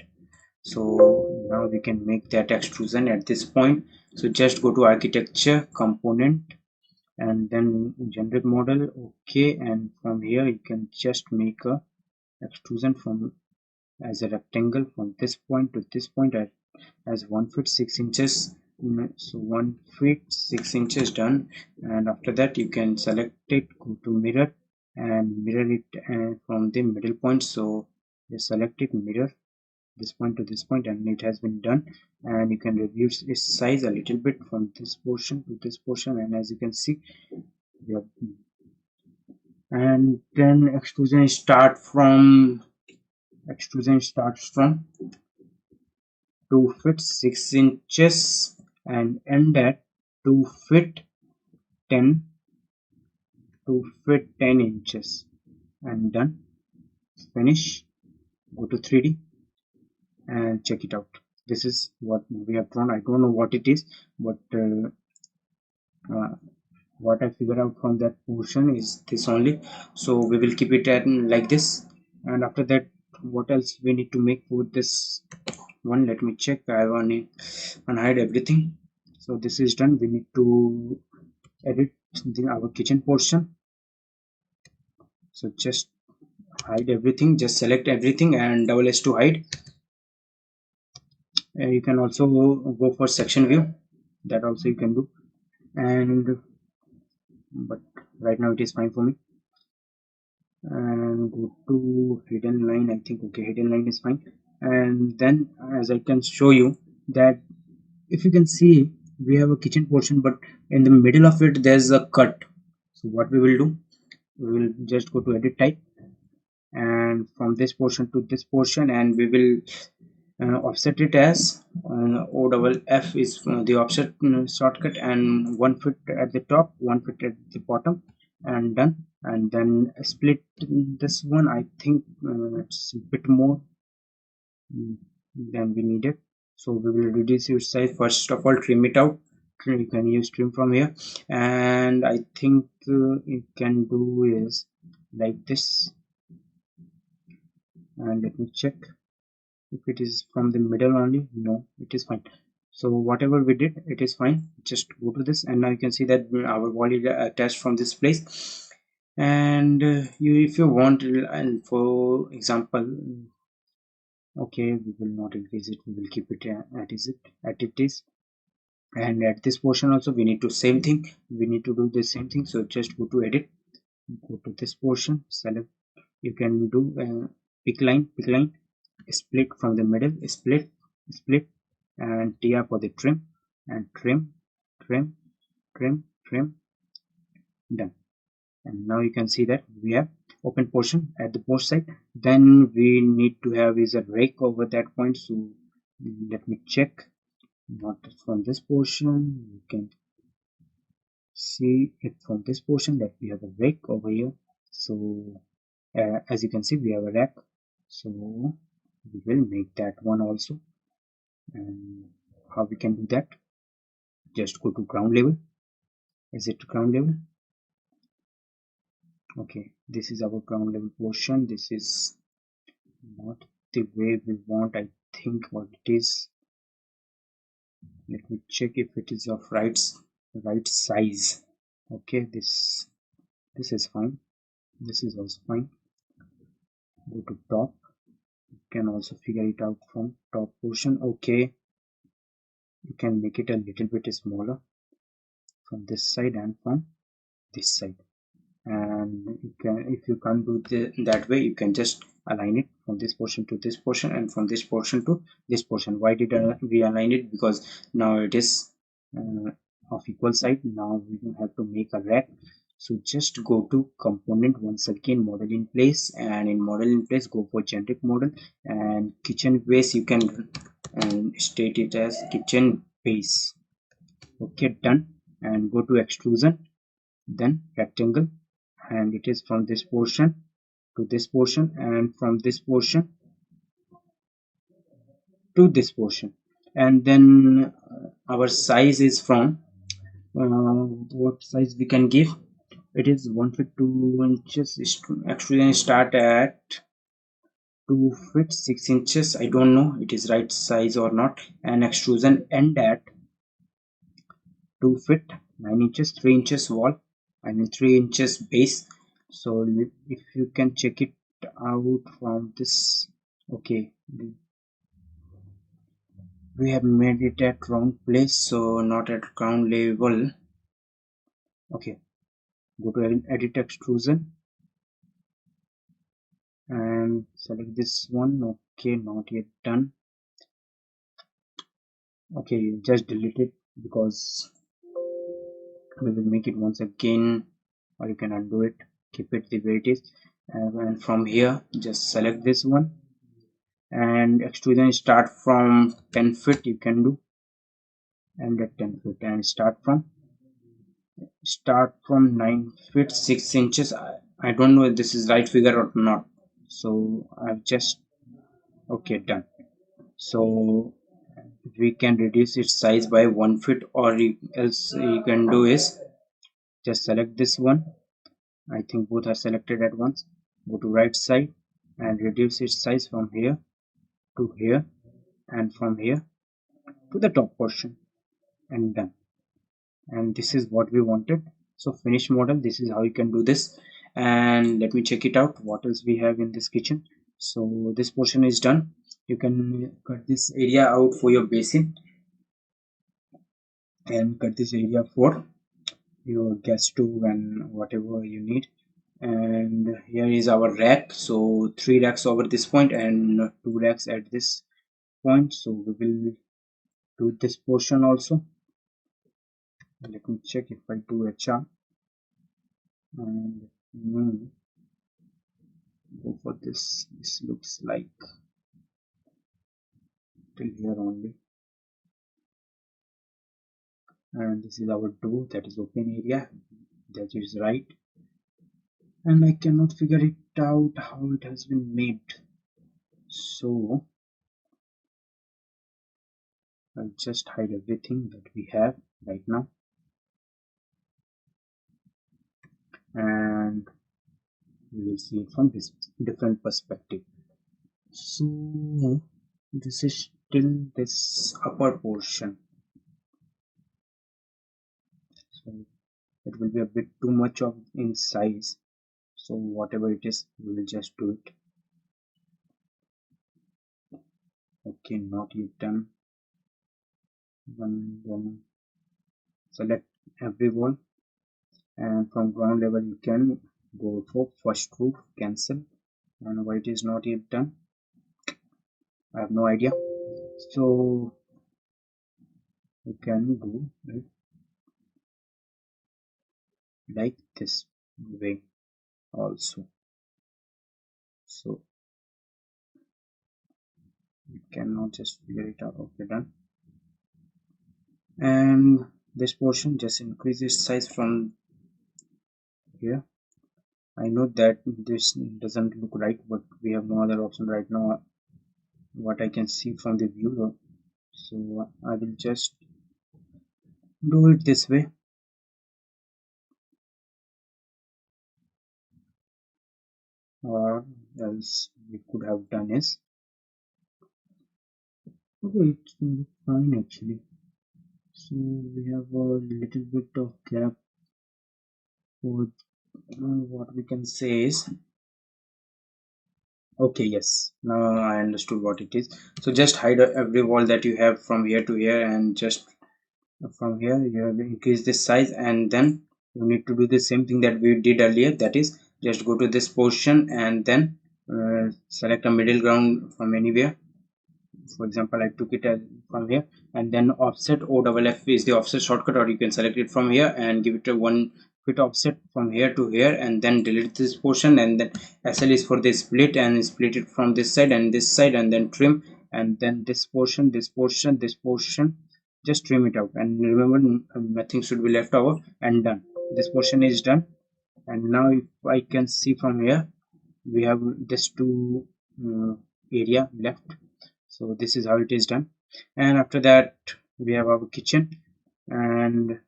So now we can make that extrusion at this point. So just go to architecture, component, and then generate model. Okay, and from here you can just make a extrusion from as a rectangle from this point to this point as 1 feet 6 inches. So 1 feet 6 inches done, and after that you can select it, go to mirror and mirror it from the middle point. So just select it, mirror this point to this point, and it has been done. And you can reduce its size a little bit from this portion to this portion, and as you can see we have, and then extrusion starts from 2 feet 6 inches and end at 2 feet 10 inches, and done. Finish. Go to 3D and check it out. This is what we have drawn. I don't know what it is, but uh, what I figure out from that portion is this only. So we will keep it at like this, and after that what else we need to make for this one? Let me check. I want to unhide everything. So this is done. We need to edit our kitchen portion. So just hide everything, just select everything and double S to hide. You can also go for section view, that also you can do, and but right now it is fine for me. And go to hidden line. I think okay, hidden line is fine. And then as I can show you that if you can see we have a kitchen portion, but in the middle of it there's a cut. So what we will do, we will just go to edit type, and from this portion to this portion, and we will offset it as O double F is the offset shortcut, and 1 foot at the top, 1 foot at the bottom, and done. And then split this one. I think it's a bit more than we needed, so we will reduce its size. First of all, trim it out. You can use trim from here, and I think you can do is like this. And let me check if it is from the middle only. No, it is fine. So whatever we did, it is fine. Just go to this, and now you can see that our wall is attached from this place. And you, if you want, and for example, okay, we will not increase it, we will keep it at it is. And at this portion also we need to same thing, we need to do the same thing. So just go to edit, go to this portion, select. You can do pick line, split from the middle, split, and TR for the trim, and trim, done. And now you can see that we have open portion at the post side. Then we need to have is a rake over that point. So let me check, not from this portion. You can see it from this portion that we have a rake over here. So as you can see we have a rack, so we will make that one also. And how we can do that, just go to ground level. Is it ground level? Okay, this is our ground level portion. This is not the way we want, I think. What it is, let me check if it is of right size. Okay, this is fine, this is also fine. Go to top, you can also figure it out from top portion. Okay, you can make it a little bit smaller from this side and from this side. And you can, if you can't do that way, you can just align it from this portion to this portion, and from this portion to this portion. Why did we align it? Because now it is of equal side. Now we have to make a rack. So just go to component, once again model in place, and in model in place go for generic model, and kitchen base you can state it as kitchen base. Okay, done. And go to extrusion, then rectangle, and it is from this portion to this portion, and from this portion to this portion. And then our size is from what size we can give, It is 1 feet 2 inches. Extrusion start at 2 feet 6 inches. I don't know it is right size or not. And extrusion end at 2 feet 9 inches, 3 inches wall, I mean 3 inches base. So if you can check it out from this, okay, we have made it at wrong place, so not at ground level. Okay, go to edit extrusion and select this one. Okay, not yet done. Okay, just delete it because we will make it once again, or you can undo it, keep it the way it is. And from here just select this one and extrusion start from 10 feet you can do, and at 10 feet, and start from 9 feet 6 inches. I don't know if this is right figure or not, so I've just, okay, done. So we can reduce its size by 1 feet, or else you can do is just select this one. I think both are selected at once. Go to right side and reduce its size from here to here, and from here to the top portion, and done. And this is what we wanted. So finish model, this is how you can do this. And let me check it out what else we have in this kitchen. So this portion is done. You can cut this area out for your basin, and cut this area for your gas stove and whatever you need. And here is our rack, so 3 racks over this point and 2 racks at this point. So we will do this portion also. Let me check if I do HR and go for this. This looks like till here only, and this is our door, that is open area, that is right. And I cannot figure it out how it has been made, so I'll just hide everything that we have right now, and we will see it from this different perspective. So this is still this upper portion, so it will be a bit too much of in size, so whatever it is we will just do it. Okay, not yet done. Then select every wall, and from ground level you can go for first roof, cancel. And why it is not yet done, I have no idea. So you can go like this way also, so you cannot just figure it out. Okay, done. And this portion just increase its size from here. I know that this doesn't look right, but we have no other option right now, what I can see from the view though. So I will just do it this way. Or else we could have done is, okay, it's fine actually. So we have a little bit of gap for what we can say is, okay, yes, now I understood what it is. So just hide every wall that you have from here to here, and just from here you have increased this size, and then you need to do the same thing that we did earlier, that is just go to this portion and then select a middle ground from anywhere. For example, I took it as from here, and then offset OFF is the offset shortcut, or you can select it from here and give it a 1 foot offset from here to here, and then delete this portion. And then SL is for the split, and split it from this side and this side, and then trim. And then this portion, this portion, this portion, just trim it out. And remember, nothing should be left over, and done. This portion is done. And now if I can see from here, we have this two area left. So this is how it is done. And after that we have our kitchen. And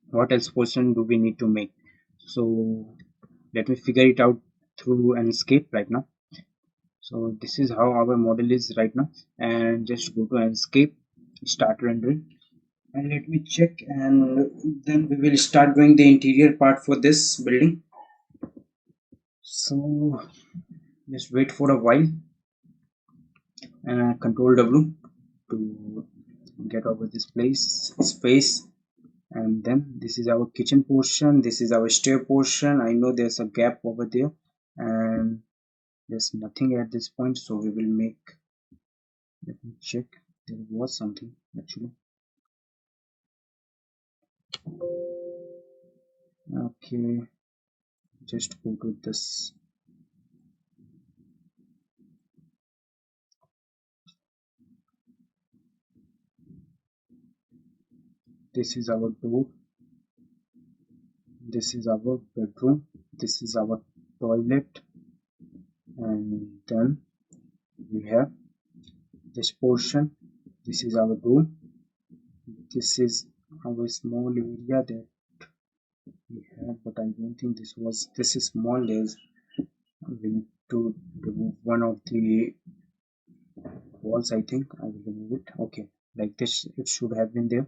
what else portion do we need to make? So let me figure it out through an escape right now. So this is how our model is right now, and just go to escape, start rendering, and let me check, and then we will start doing the interior part for this building. So just wait for a while, and Control W to get over this place space. And then this is our kitchen portion, this is our stair portion. I know there's a gap over there and there's nothing at this point, so we will make, let me check, there was something actually. Okay, just go to this. This is our door, this is our bedroom, this is our toilet, and then we have this portion. This is our room, this is our small area that we have, but I don't think this is small. We need to remove one of the walls. I think I will remove it. Okay, like this it should have been there.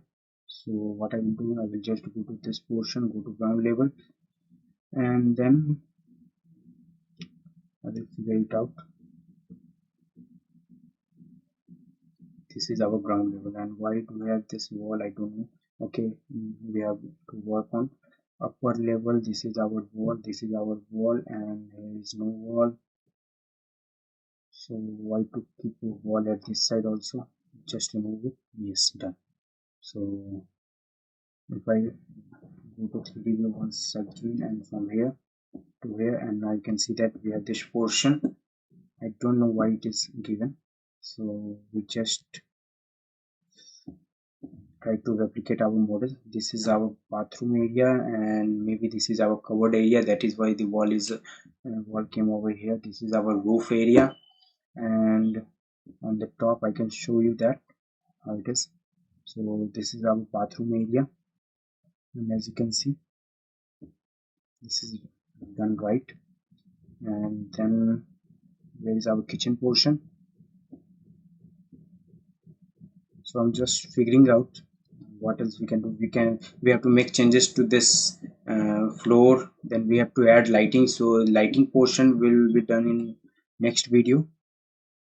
So what I will do, I will just go to this portion, go to ground level, and then I will figure it out. This is our ground level, and why do we have this wall? I don't know. Okay, we have to work on upper level. This is our wall, this is our wall, and there is no wall. So why to keep a wall at this side also? Just remove it. Yes, done. So if I go to 3D view once again, and from here to here, and now you can see that we have this portion. I don't know why it is given, so we just try to replicate our model. This is our bathroom area, and maybe this is our covered area. That is why the wall came over here. This is our roof area, and on the top I can show you that how it is. So this is our bathroom area, and as you can see, this is done right. And then there is our kitchen portion. So I'm just figuring out what else we can do. We have to make changes to this floor, then we have to add lighting. So lighting portion will be done in next video,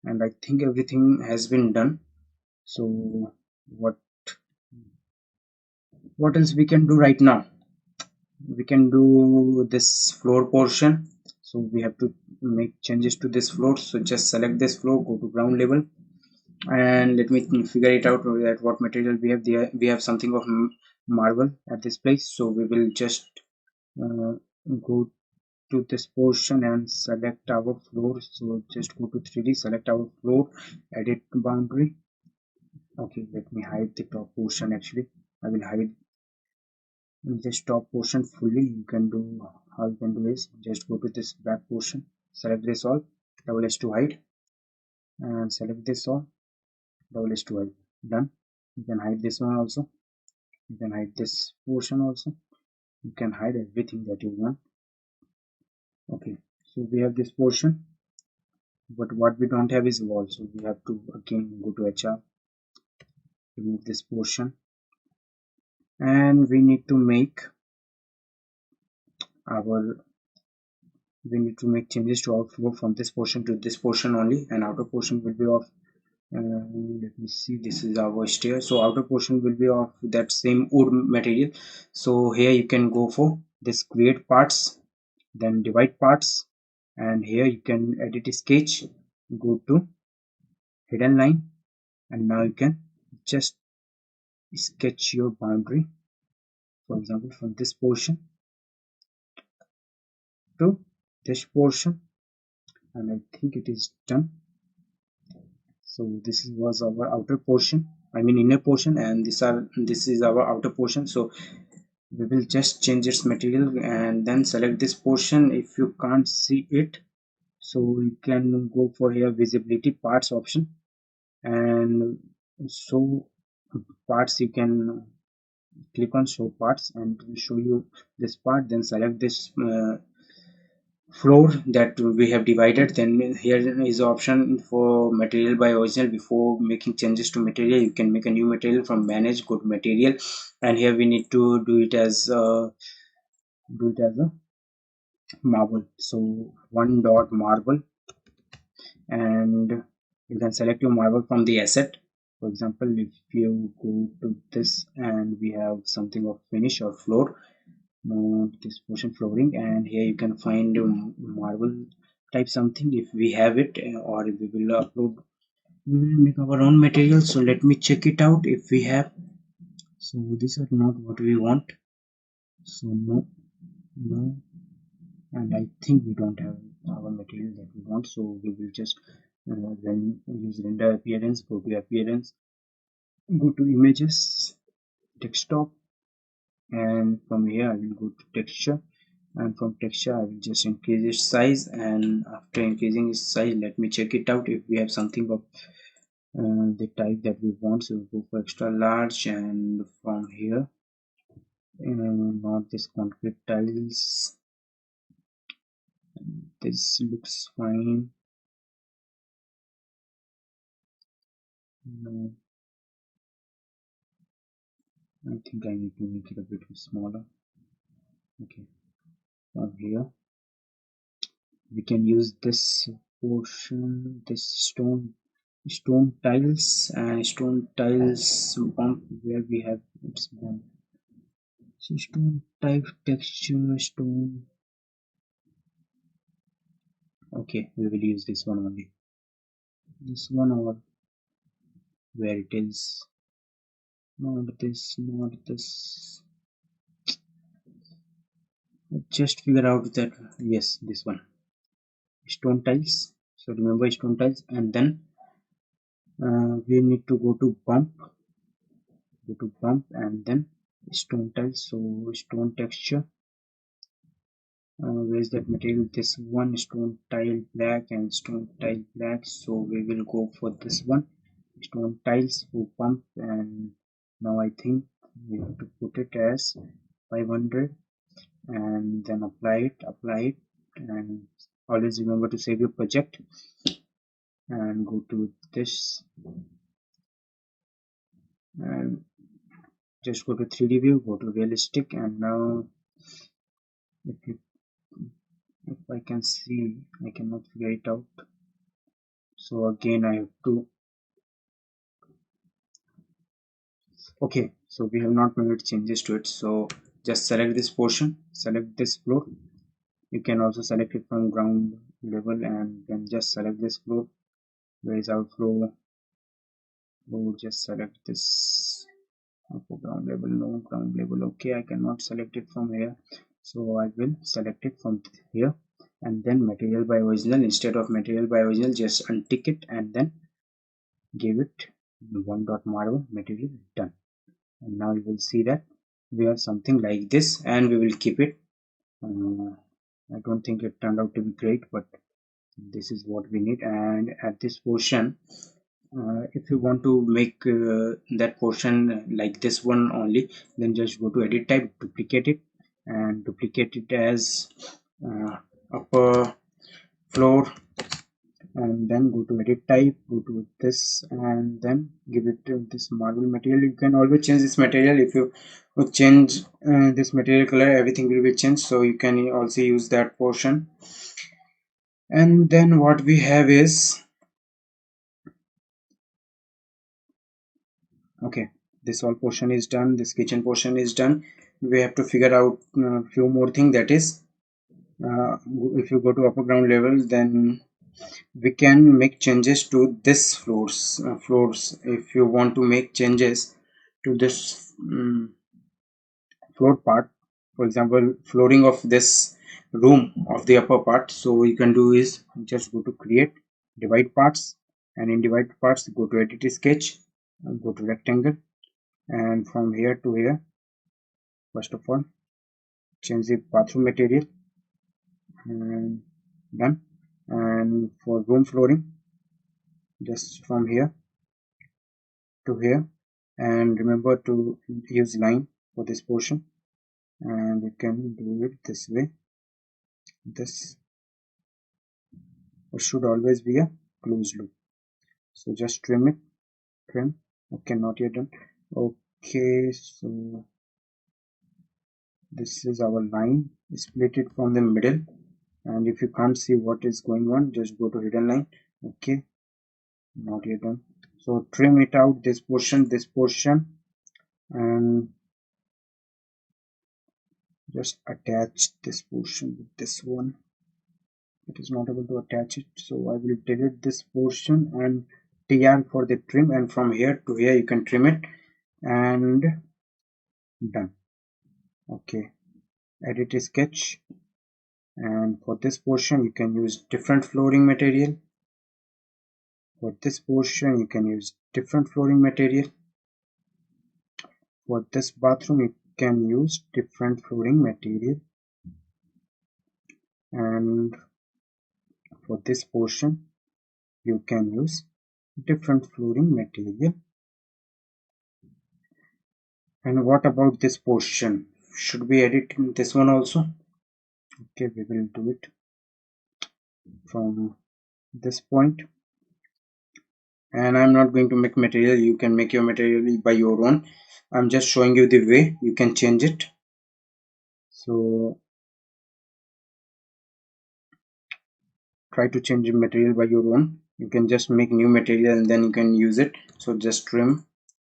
and I think everything has been done. So what else we can do right now? We can do this floor portion. So we have to make changes to this floor. So just select this floor, go to ground level, and let me figure it out at what material we have there. We have something of marble at this place, so we will just uh, go to this portion and select our floor. So just go to 3D, select our floor, edit boundary. Okay, let me hide the top portion. Actually, I will hide this top portion fully. You can do, how you can do is just go to this back portion, select this all, double S to hide, and select this all, double S to hide. Done. You can hide this one also, you can hide this portion also, you can hide everything that you want. Okay, so we have this portion, but what we don't have is wall, so we have to again go to HR, remove this portion, and we need to make our changes to our floor from this portion to this portion only, and outer portion will be of let me see, this is our stair, so outer portion will be of that same wood material. So here you can go for this create parts, then divide parts, and here you can edit sketch, go to hidden line, and now you can just sketch your boundary, for example from this portion to this portion, and I think it is done. So this was our outer portion, I mean inner portion, and this is our outer portion. So we will just change its material and then select this portion. If you can't see it, so you can go for here visibility parts option, and so parts you can click on show parts and it will show you this part. Then select this floor that we have divided. Then here is the option for material by original. Before making changes to material, you can make a new material. From manage, go to material, and here we need to do it as a marble. So one dot marble, and you can select your marble from the asset. For example, if you go to this and we have something of finish or floor, this portion flooring, and here you can find marble type something if we have it, or if we will upload, we will make our own material. So let me check it out if we have. So these are not what we want, so no, and I think we don't have our material that we want, so we will just then use render appearance. Go to appearance, go to images, desktop, and from here I will go to texture, and from texture I will just increase its size. And after increasing its size, let me check it out if we have something of the type that we want. So we'll go for extra large, and from here not this concrete tiles, this looks fine. No, I think I need to make it a bit smaller. Okay, from here we can use this portion, this stone tiles, and stone tiles bump where we have its bump. So stone type texture stone. Okay, we will use this one only. This one, or where it is. Not this, not this. Just figure out that, yes, this one. Stone tiles. So remember stone tiles, and then we need to go to bump, and then stone tiles. So stone texture, where's that material? This one, stone tile black and stone tile black. So we will go for this one, stone tiles for pump. And now I think we have to put it as 500, and then apply it, and always remember to save your project, and go to this, and just go to 3D view, go to realistic, and now if I can see, I cannot figure it out. So again I have to, okay, so we have not made changes to it. So just select this portion, select this floor. You can also select it from ground level, and then just select this floor. Where is our floor? Just select this for ground level. No ground level. Okay, I cannot select it from here, so I will select it from here. And then material by original, instead of material by original, just untick it and then give it one dot marble material. Done. And now you will see that we have something like this, and we will keep it. I don't think it turned out to be great, but this is what we need. And at this portion, if you want to make that portion like this one only, then just go to edit type, duplicate it, and duplicate it as upper floor, and then go to edit type, go to this, and then give it this marble material. You can always change this material. If you change this material color, everything will be changed, so you can also use that portion. And then what we have is, okay, this whole portion is done, this kitchen portion is done. We have to figure out a few more things. That is, if you go to upper ground level, then we can make changes to this floors. If you want to make changes to this floor part, for example flooring of this room of the upper part, so you can do is just go to create, divide parts, and in divide parts go to edit sketch, and go to rectangle, and from here to here, first of all change the bathroom material, and done. And for room flooring, just from here to here, and remember to use line, for this portion, and you can do it this way. This should always be a closed loop. So just trim it, trim. Okay, not yet done. Okay, so this is our line. Split it from the middle, and if you can't see what is going on, just go to hidden line. Okay, not yet done. So trim it out, this portion, and just attach this portion with this one. It is not able to attach it, so I will delete this portion and tr for the trim, and from here to here you can trim it, and done. Okay, edit sketch, and for this portion you can use different flooring material. For this portion you can use different flooring material. For this bathroom you can use different flooring material, and for this portion you can use different flooring material. And what about this portion? Should we edit this one also? Okay, we will do it from this point. And I'm not going to make material. You can make your material by your own. I'm just showing you the way you can change it. So try to change the material by your own. You can just make new material and then you can use it. So just trim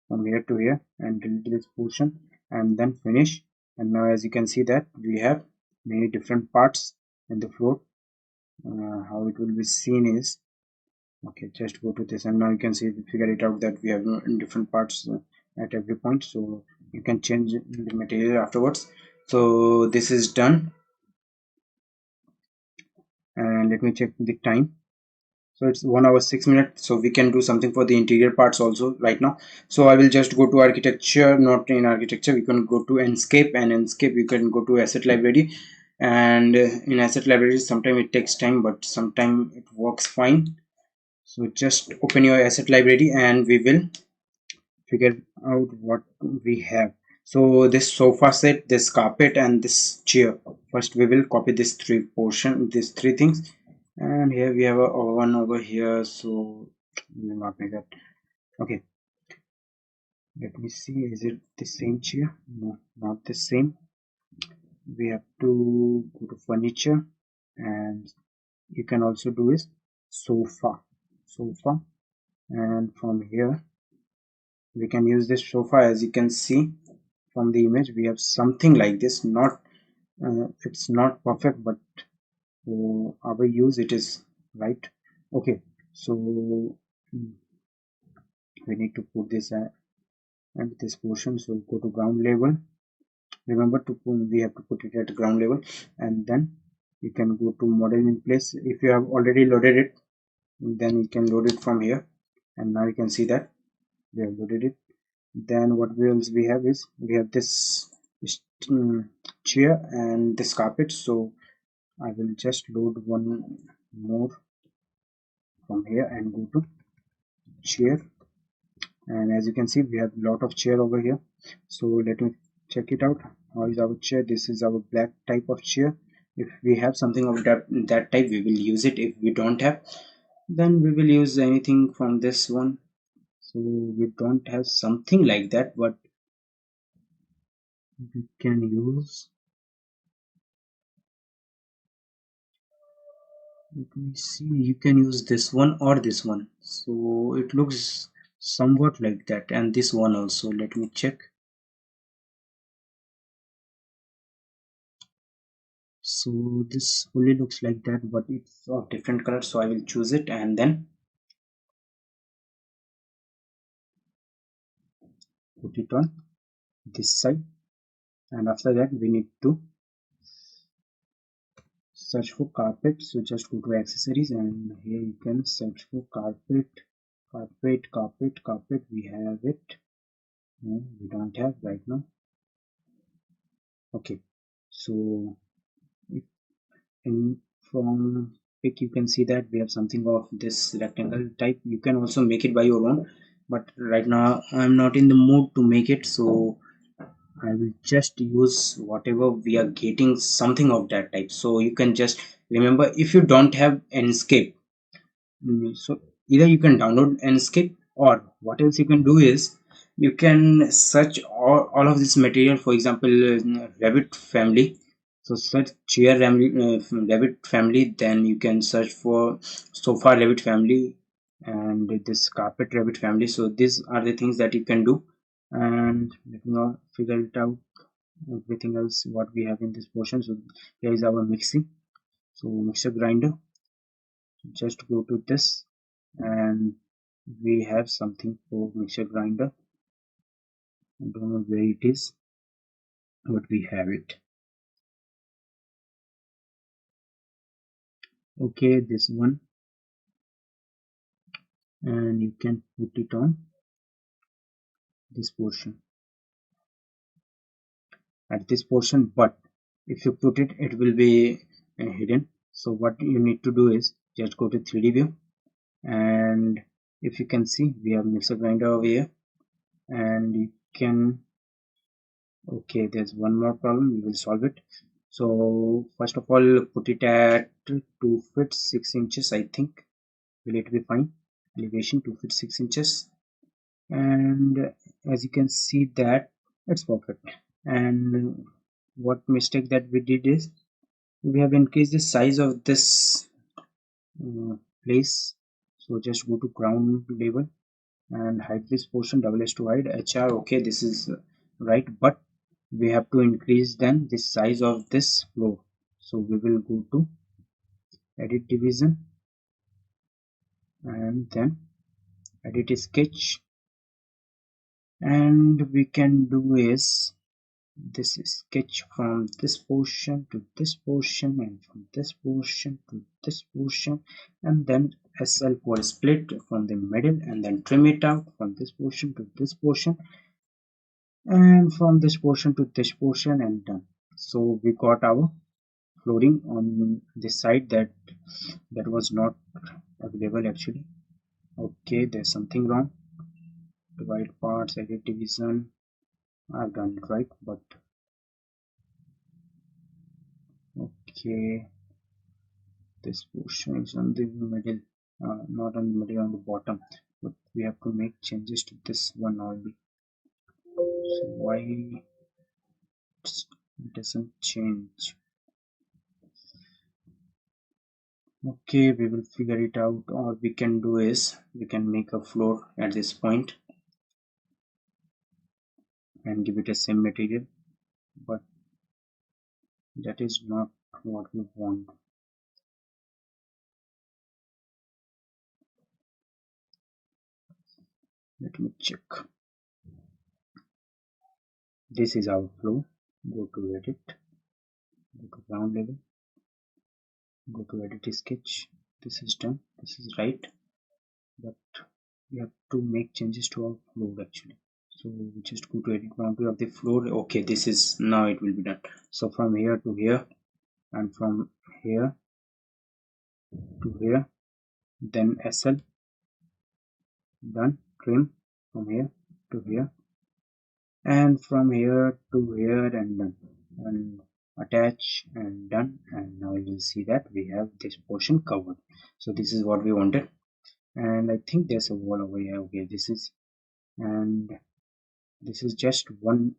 from here to here and delete this portion and then finish. And now as you can see that we have many different parts in the floor. How it will be seen is, okay, just go to this, and now you can see, figure it out that we have different parts at every point, so you can change the material afterwards. So this is done, and let me check the time. So it's 1 hour 6 minutes, so we can do something for the interior parts also right now. So I will just go to architecture, not in architecture, we can go to Enscape, and Enscape you can go to asset library, and in asset library sometimes it takes time but sometimes it works fine. So just open your asset library and we will figure out what we have. So this sofa set, this carpet, and this chair. First we will copy this these three things, and here we have a one over here, so we will not make that. Okay, let me see, is it the same chair? No, not the same. We have to go to furniture, and you can also do is sofa, and from here we can use this sofa. As you can see from the image, we have something like this. Not it's not perfect, but for our use it is right. Okay, so we need to put this at this portion, so go to ground level. Remember to put, we have to put it at ground level, and then you can go to model in place. If you have already loaded it, then you can load it from here, and now you can see that we have loaded it. Then what else we have is, we have this chair and this carpet, so I will just load one more from here and go to chair, and as you can see we have a lot of chair over here. So let me check it out. How is our chair? This is our black type of chair. If we have something of that type, we will use it. If we don't have, then we will use anything from this one. So we don't have something like that, but we can use, let me see, you can use this one or this one, so it looks somewhat like that, and this one also. Let me check. So this fully looks like that, but it's of different color, so I will choose it and then put it on this side. And after that we need to search for carpet, so just go to accessories, and here you can search for carpet. We have it. No, we don't have right now. Okay, so if in from pic you can see that we have something of this rectangle type. You can also make it by your own, but right now I'm not in the mood to make it, so I will just use whatever we are getting, something of that type. So you can just remember, if you don't have Enscape, so either you can download Enscape, or what else you can do is you can search all of this material. For example, Revit family. So search chair Revit family, then you can search for sofa Revit family and this carpet Revit family. So these are the things that you can do, and let me now figure it out everything else what we have in this portion. So here is our mixing, so mixer grinder. Just go to this, and we have something for mixer grinder. I don't know where it is, but we have it. Okay, this one, and you can put it on this portion, at this portion, but if you put it, it will be hidden. So what you need to do is just go to 3D view, and if you can see, we have mixer grinder over here, and you can, okay, there's one more problem, we will solve it. So first of all, put it at 2 feet 6 inches. I think will it be fine. Elevation 2 feet 6 inches, and as you can see that it's perfect. And what mistake that we did is we have increased the size of this place. So just go to ground level and hide this portion, double S to hide HR. Okay, this is right, but we have to increase then the size of this floor. So we will go to edit division, and then edit sketch, and we can do is this sketch from this portion to this portion, and from this portion to this portion, and then SL for split from the middle, and then trim it out from this portion to this portion, and from this portion to this portion, and done. So we got our flooring on this side that was not available actually. Okay, there's something wrong. Divide parts, edit division, I've done it right, but okay, this portion is on the middle, not on the middle, on the bottom, but we have to make changes to this one only. So why it doesn't change? Okay, we will figure it out. Or we can do is we can make a floor at this point and give it a same material, but that is not what we want. Let me check. This is our flow. Go to edit, go to ground level, go to edit sketch. This is done, this is right, but we have to make changes to our floor actually. So we just go to edit boundary of the floor. Okay, this is, now it will be done. So from here to here, and from here to here, then SL, done. Trim from here to here, and from here to here, and done, and attach, and done. And now you will see that we have this portion covered. So this is what we wanted, and I think there's a wall over here. Okay, this is, and this is just one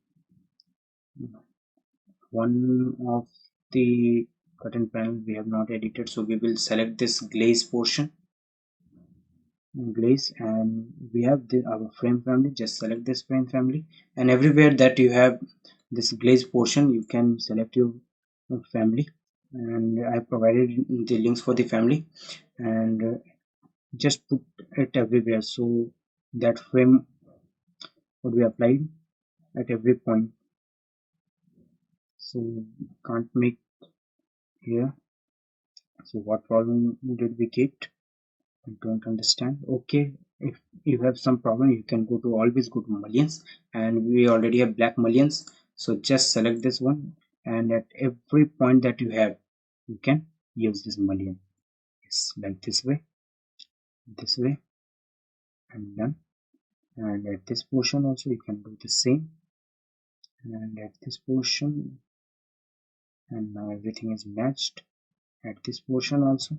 of the curtain panel we have not edited. So we will select this glaze portion, glaze, and we have our frame family. Just select this frame family, and everywhere that you have this glaze portion, you can select your family, and I have provided the links for the family, and just put it everywhere so that frame would be applied at every point. So can't make here. So what problem did we get? I don't understand. Okay, if you have some problem, you can always go to mullions, and we already have black mullions. So just select this one, and at every point that you have, you can use this mullion. Yes, like this way, and done. And at this portion also you can do the same, and at this portion, and now everything is matched at this portion also.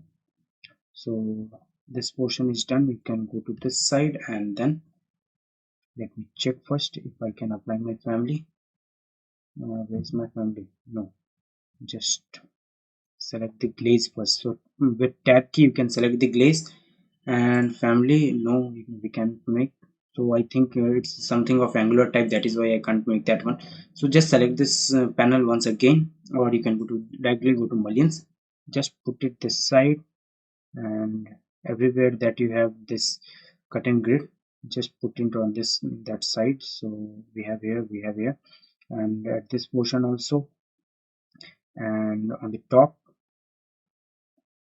So this portion is done. We can go to this side, and then let me check first if I can apply my family. Where's my family? No, just select the glaze first. So with tab key you can select the glaze, and family, no, we can't make. So I think it's something of angular type, that is why I can't make that one. So just select this panel once again, or you can go to directly go to mullions, just put it this side, and everywhere that you have this cut and grid, just put it on this that side. So we have here, we have here, and at this portion also, and on the top,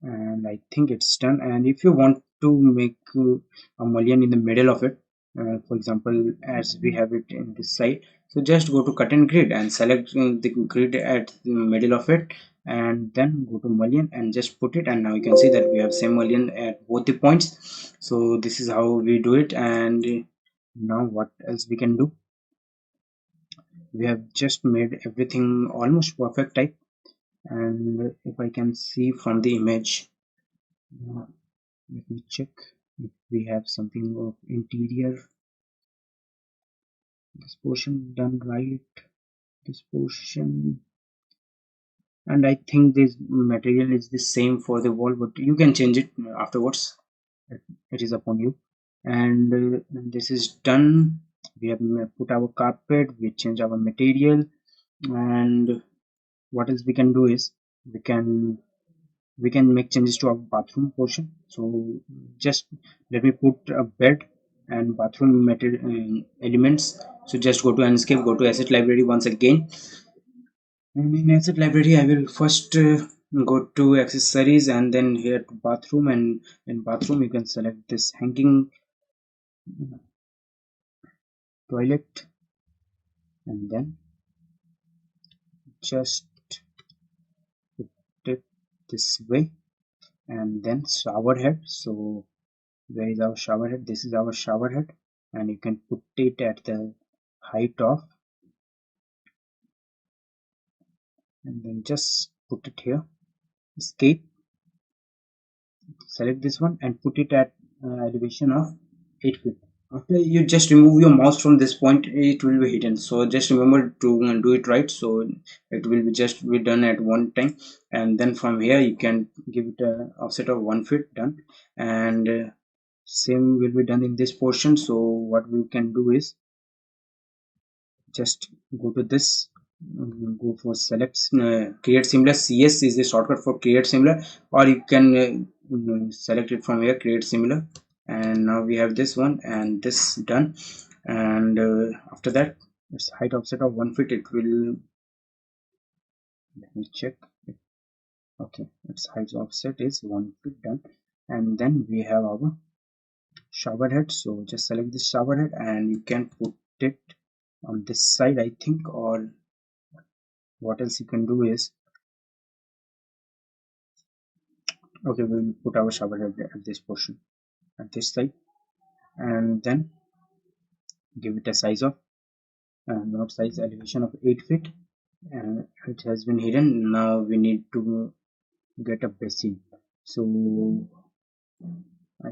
and I think it's done. And if you want to make a mullion in the middle of it, for example as we have it in this side, so just go to cut and grid and select the grid at the middle of it, and then go to mullion and just put it, and now you can see that we have same mullion at both the points. So this is how we do it. And now what else we can do? We have just made everything almost perfect type. And if I can see from the image, let me check if we have something of interior. This portion done right. This portion, and I think this material is the same for the wall, but you can change it afterwards. It is upon you. And this is done. We have put our carpet. We change our material, and what else we can do is we can make changes to our bathroom portion. So just let me put a bed and bathroom material elements. So just go to Enscape, go to asset library once again, and in asset library I will first go to accessories, and then here to bathroom, and in bathroom you can select this hanging toilet, and then just put it this way, and then shower head. So where is our shower head? This is our shower head, and you can put it at the height of, and then just put it here. Escape, select this one and put it at elevation of 8 feet. After you just remove your mouse from this point, it will be hidden. So just remember to do it right, so it will be just be done at one time. And then from here you can give it a offset of 1 feet, done. And same will be done in this portion. So what we can do is just go to this, go for select create similar. CS is the shortcut for create similar, or you can select it from here, create similar. And now we have this one and this done. And after that, its height offset of 1 feet, it will, let me check. Okay, its height offset is 1 feet, done. And then we have our shower head. So just select this shower head, and you can put it on this side, I think. Or what else you can do is, okay, we'll put our shower head at this portion, at this side, and then give it a size of not size, elevation of 8 feet. And it has been hidden. Now we need to get a basin. So I,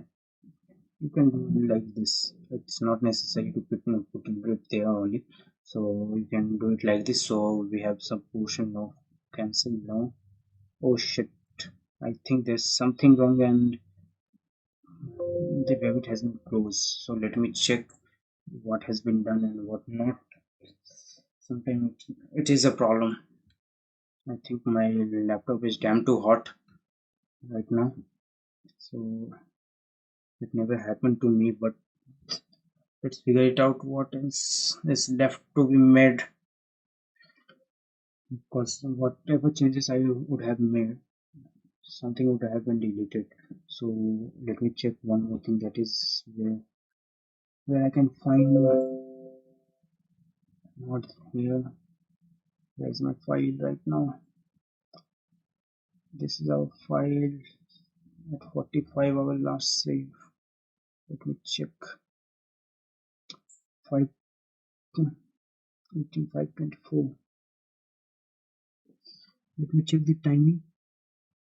you can do like this. It's not necessary to put a grip there only. So you can do it like this. So we have some portion of cancel now. Oh shit, I think there's something wrong, and the Revit has been closed. So let me check what has been done and what not. Sometimes it is a problem. I think my laptop is damn too hot right now. So it never happened to me, but let's figure it out what else is left to be made, because whatever changes I would have made, something would have been deleted. So let me check one more thing, that is where I can find not here. Where's my file right now? This is our file at 45, our last save. Let me check. 5 18:5:24. Let me check the timing.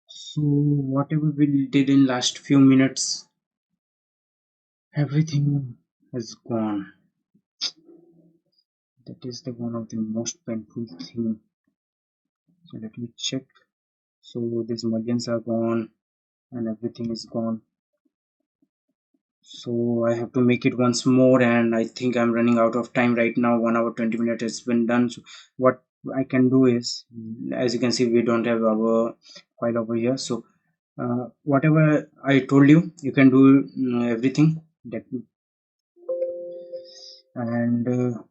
So whatever we did in last few minutes, everything has gone. That is the one of the most painful thing. So let me check. So these margins are gone and everything is gone. So I have to make it once more, and I think I'm running out of time right now. 1 hour 20 minutes has been done. So what I can do is, as you can see, we don't have our file over here. So whatever I told you, you can do everything that. And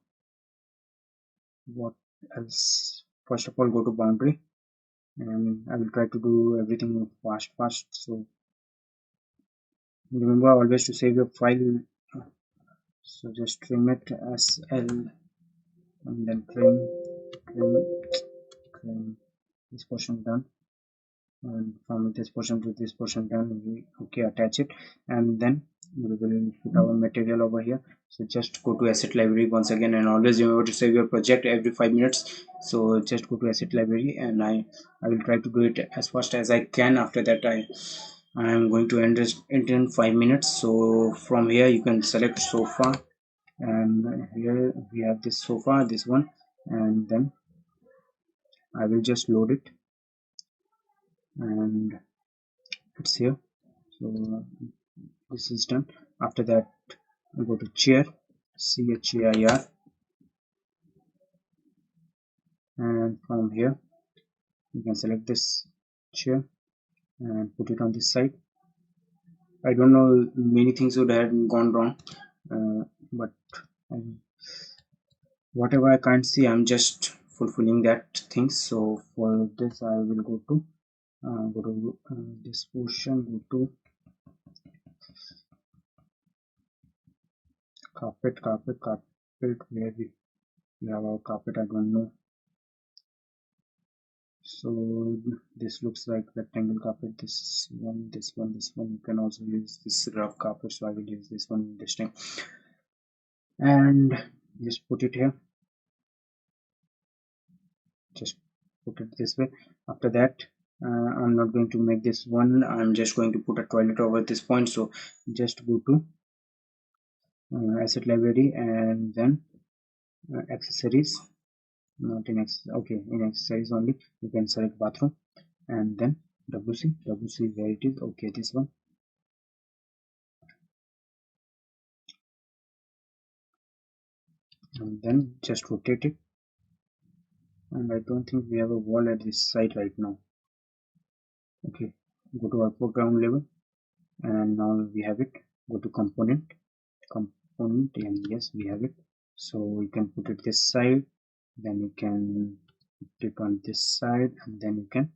what else? First of all, go to boundary, and I will try to do everything fast. So remember always to save your file. So just trim it as L, and then trim this portion done, and from this portion to this portion done. Okay, attach it, and then we will put our material over here. So just go to asset library once again, and always remember to save your project every 5 minutes. So just go to asset library, and I will try to do it as fast as I can. After that, I am going to end it in 5 minutes. So from here you can select sofa, and here we have this sofa, this one, and then I will just load it, and it's here. So this is done. After that, we go to chair, chair, and from here you can select this chair and put it on this side. I don't know, many things would have gone wrong, but whatever I can't see, I'm just fulfilling that thing. So for this, I will go to this portion, go to carpet, where we have our carpet, I don't know. So this looks like rectangle carpet. This one. You can also use this rough carpet, so I will use this one this time, and just put it here. Just put it this way. After that, I'm not going to make this one. I'm just going to put a toilet over this point. So just go to asset library, and then accessories. Not in okay, in accessories only you can select bathroom, and then WC where it is. Okay, this one, and then just rotate it. And I don't think we have a wall at this side right now. Okay, go to upper ground level, and now we have it. Go to component, and yes, we have it. So we can put it this side, then you can put it on this side, and then you can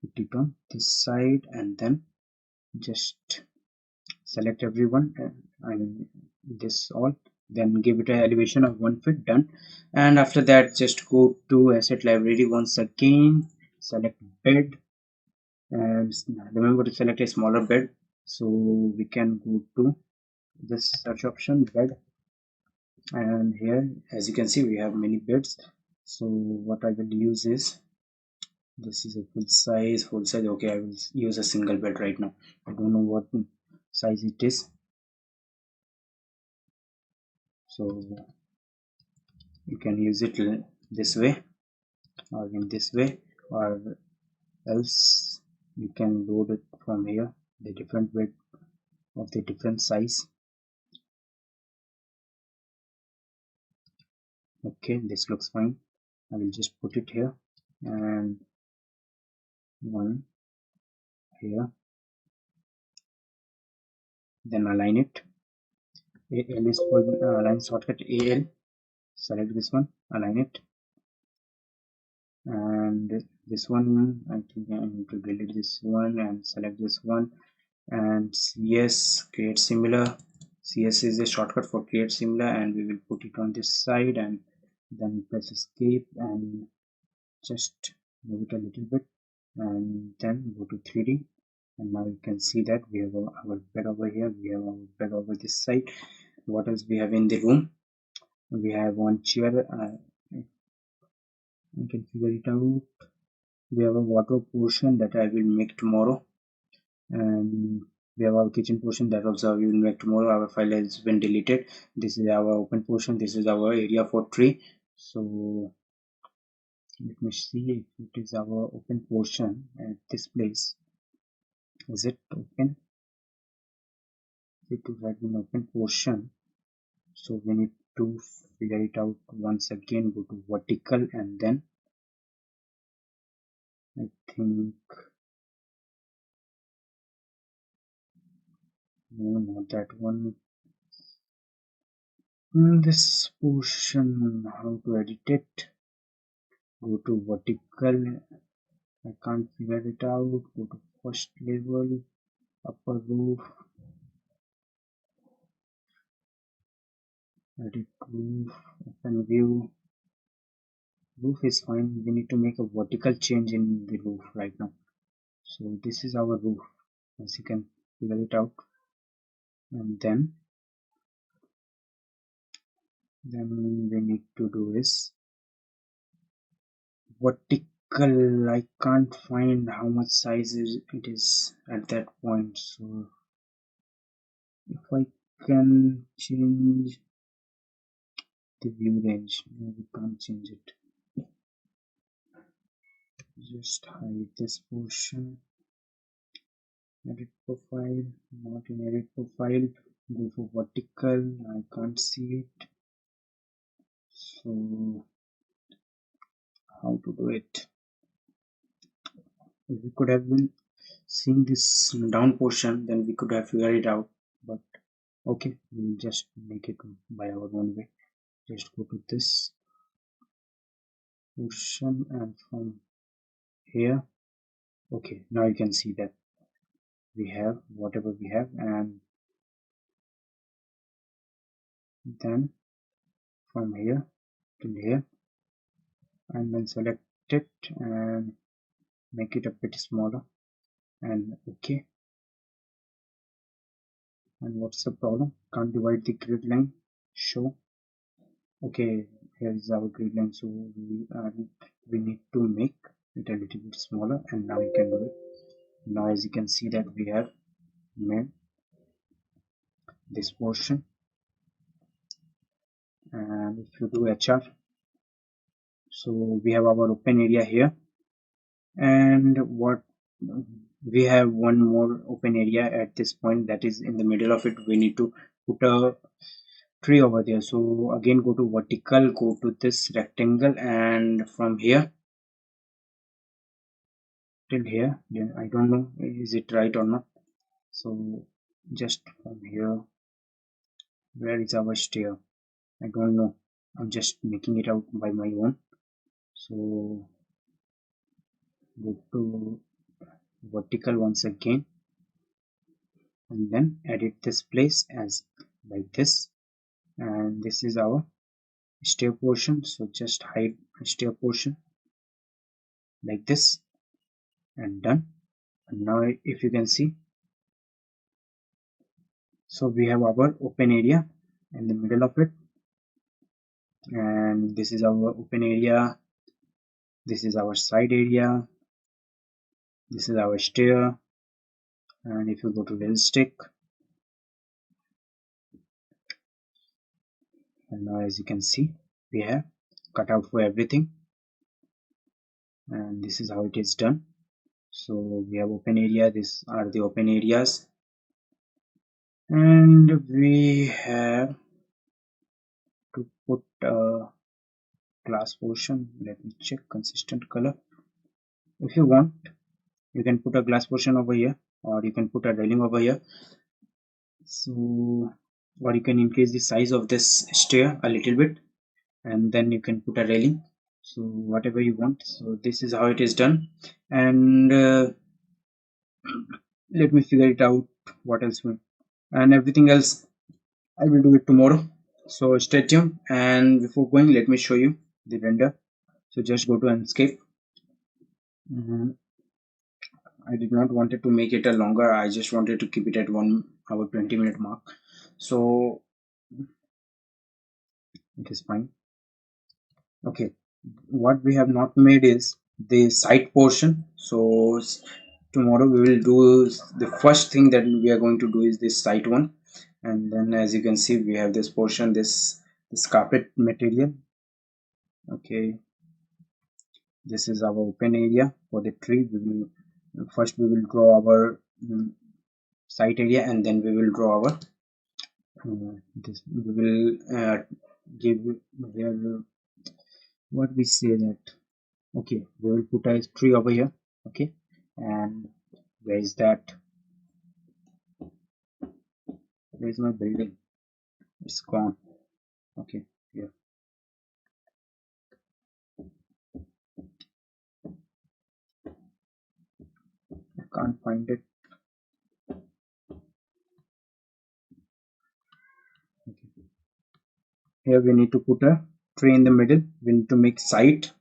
put it on this side, and then just select everyone, and this all, then give it an elevation of 1 feet. Done. And after that, just go to asset library once again, select bed, and remember to select a smaller bed. So we can go to this search option, bed, and here, as you can see, we have many beds. So what I will use is, this is a full size. Okay, I will use a single bed right now. I don't know what size it is, so you can use it this way or in this way, or else you can load it from here, the different bed of the different size. Okay, this looks fine. I will just put it here, and one here, then align it. AL is for align shortcut. AL, select this one, align it, and this one, I think I need to delete this one and select this one, and CS, create similar. CS is a shortcut for create similar, and we will put it on this side, and then press escape and just move it a little bit, and then go to 3D, and now you can see that we have our bed over here, we have our bed over this side. What else we have in the room? We have one chair, I can figure it out. We have a wardrobe portion that I will make tomorrow, and we have our kitchen portion that also we will make tomorrow. Our file has been deleted. This is our open portion. This is our area for tree. So let me see if it is our open portion at this place. Is it open? It has been open portion. So we need to figure it out once again. Go to vertical and then I think no, not that one. This portion, how to edit it? Go to vertical. I can't figure it out. Go to first level, upper roof, edit roof, open view. Roof is fine. We need to make a vertical change in the roof right now. So this is our roof, as you can figure it out. And then we need to do is vertical. I can't find how much size it is at that point. So if I can change the view range, no, we can't change it. Just hide this portion. Edit profile, not in edit profile. Go for vertical. I can't see it. So how to do it? If we could have been seeing this down portion, then we could have figured it out. But okay, we'll just make it by our own way. Just go to this portion and from here. Okay, now you can see that we have whatever we have, and then from here to here, and then select it and make it a bit smaller, and okay. And what's the problem? Can't divide the grid line. Show. Okay, here is our grid line, so we need to make it a little bit smaller, and now you can do it. Now as you can see that we have made this portion, and if you do HR, so we have our open area here, and what we have one more open area at this point, that is in the middle of it. We need to put a tree over there. So again, go to vertical, go to this rectangle, and from here till here, then I don't know is it right or not. So just from here, where is our stair? I don't know. I'm just making it out by my own. So go to vertical once again, and then edit this place as like this, and this is our stair portion. So just hide stair portion like this, and done. And now if you can see, so we have our open area in the middle of it, and this is our open area, this is our side area, this is our stair, and if you go to realistic, and now as you can see, we have cut out for everything, and this is how it is done. So we have open area, these are the open areas, and we have to put a glass portion. Let me check consistent color. If you want, you can put a glass portion over here, or you can put a railing over here. So, or you can increase the size of this stair a little bit, and then you can put a railing. So whatever you want. So this is how it is done, and let me figure it out what else will, and everything else I will do it tomorrow. So stay tuned, and before going, let me show you the render. So just go to Enscape. I did not wanted to make it a longer. I just wanted to keep it at 1 hour 20-minute mark. So it is fine. Okay. what we have not made is the site portion. So tomorrow we will do the first thing that we are going to do is this site one, and then as you can see we have this portion, this carpet material. Okay, this is our open area for the tree. We will first we will draw our site area, and then we will draw our this we will give here what we say that. Okay, we will put a tree over here. Okay, and where is that? Where is my building? It's gone. Okay, yeah, I can't find it. Okay. Here we need to put a tree in the middle. We need to make site.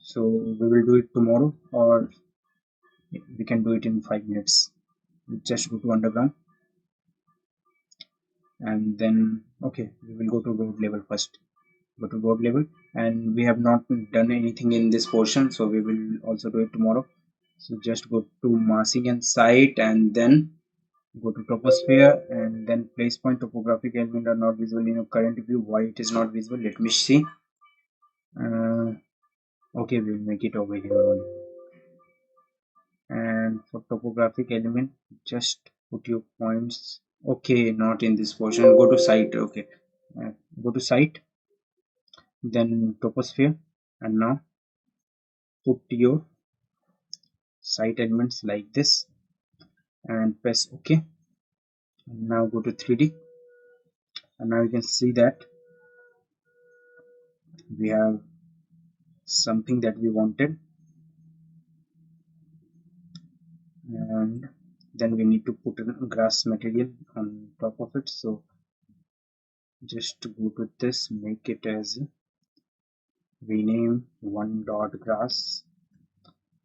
So we will do it tomorrow, or we can do it in 5 minutes. We just go to underground, and then okay, we will go to road level first. Go to road level, and we have not done anything in this portion, so we will also do it tomorrow. So just go to massing and site, and then go to toposphere, and then place point. Topographic element are not visible in your current view. Why it is not visible? Let me see. uh, okay, we'll make it over here only. And for topographic element, just put your points. Okay, not in this portion. Go to site. Okay, go to site, then toposphere, and now put your site elements like this and press OK. And now go to 3D, and now you can see that we have something that we wanted, and then we need to put a grass material on top of it. So just go to this, make it as rename one dot grass,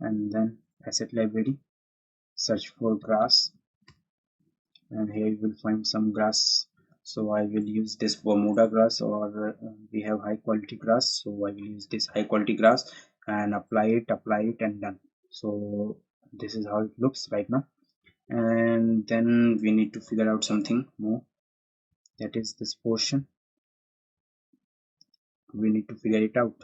and then asset library, search for grass, and here you will find some grass. So I will use this Bermuda grass, or we have high quality grass, so I will use this high quality grass and apply it and done. So this is how it looks right now. And then we need to figure out something more, that is this portion. We need to figure it out.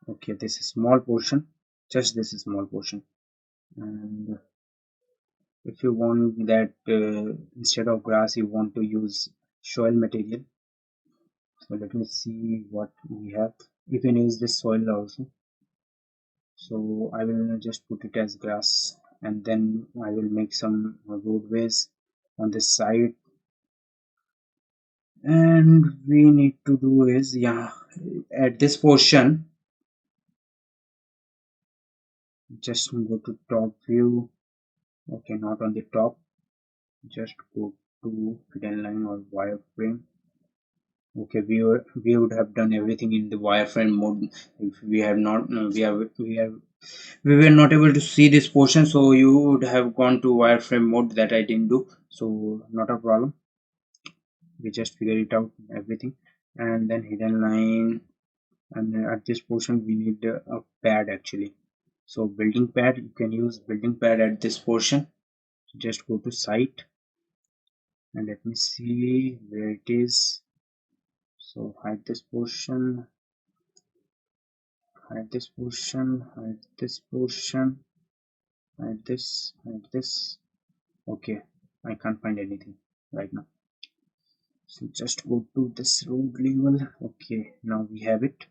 Okay, this is small portion, just this is small portion. And if you want that instead of grass you want to use soil material, so let me see what we have. You can use this soil also, so I will just put it as grass, and then I will make some roadways on this side. And we need to do is, yeah, at this portion just go to top view. Okay, not on the top, just go to hidden line or wireframe. Okay, we would have done everything in the wireframe mode. If we have not we were not able to see this portion, so you would have gone to wireframe mode. That I didn't do, so not a problem. We just figure it out everything. And then hidden line, and at this portion we need a pad actually. So building pad, you can use building pad at this portion. Just go to site, and let me see where it is. So hide this portion, hide this portion, hide this portion, hide this. Okay, I can't find anything right now. So just go to this road level. Okay, now we have it.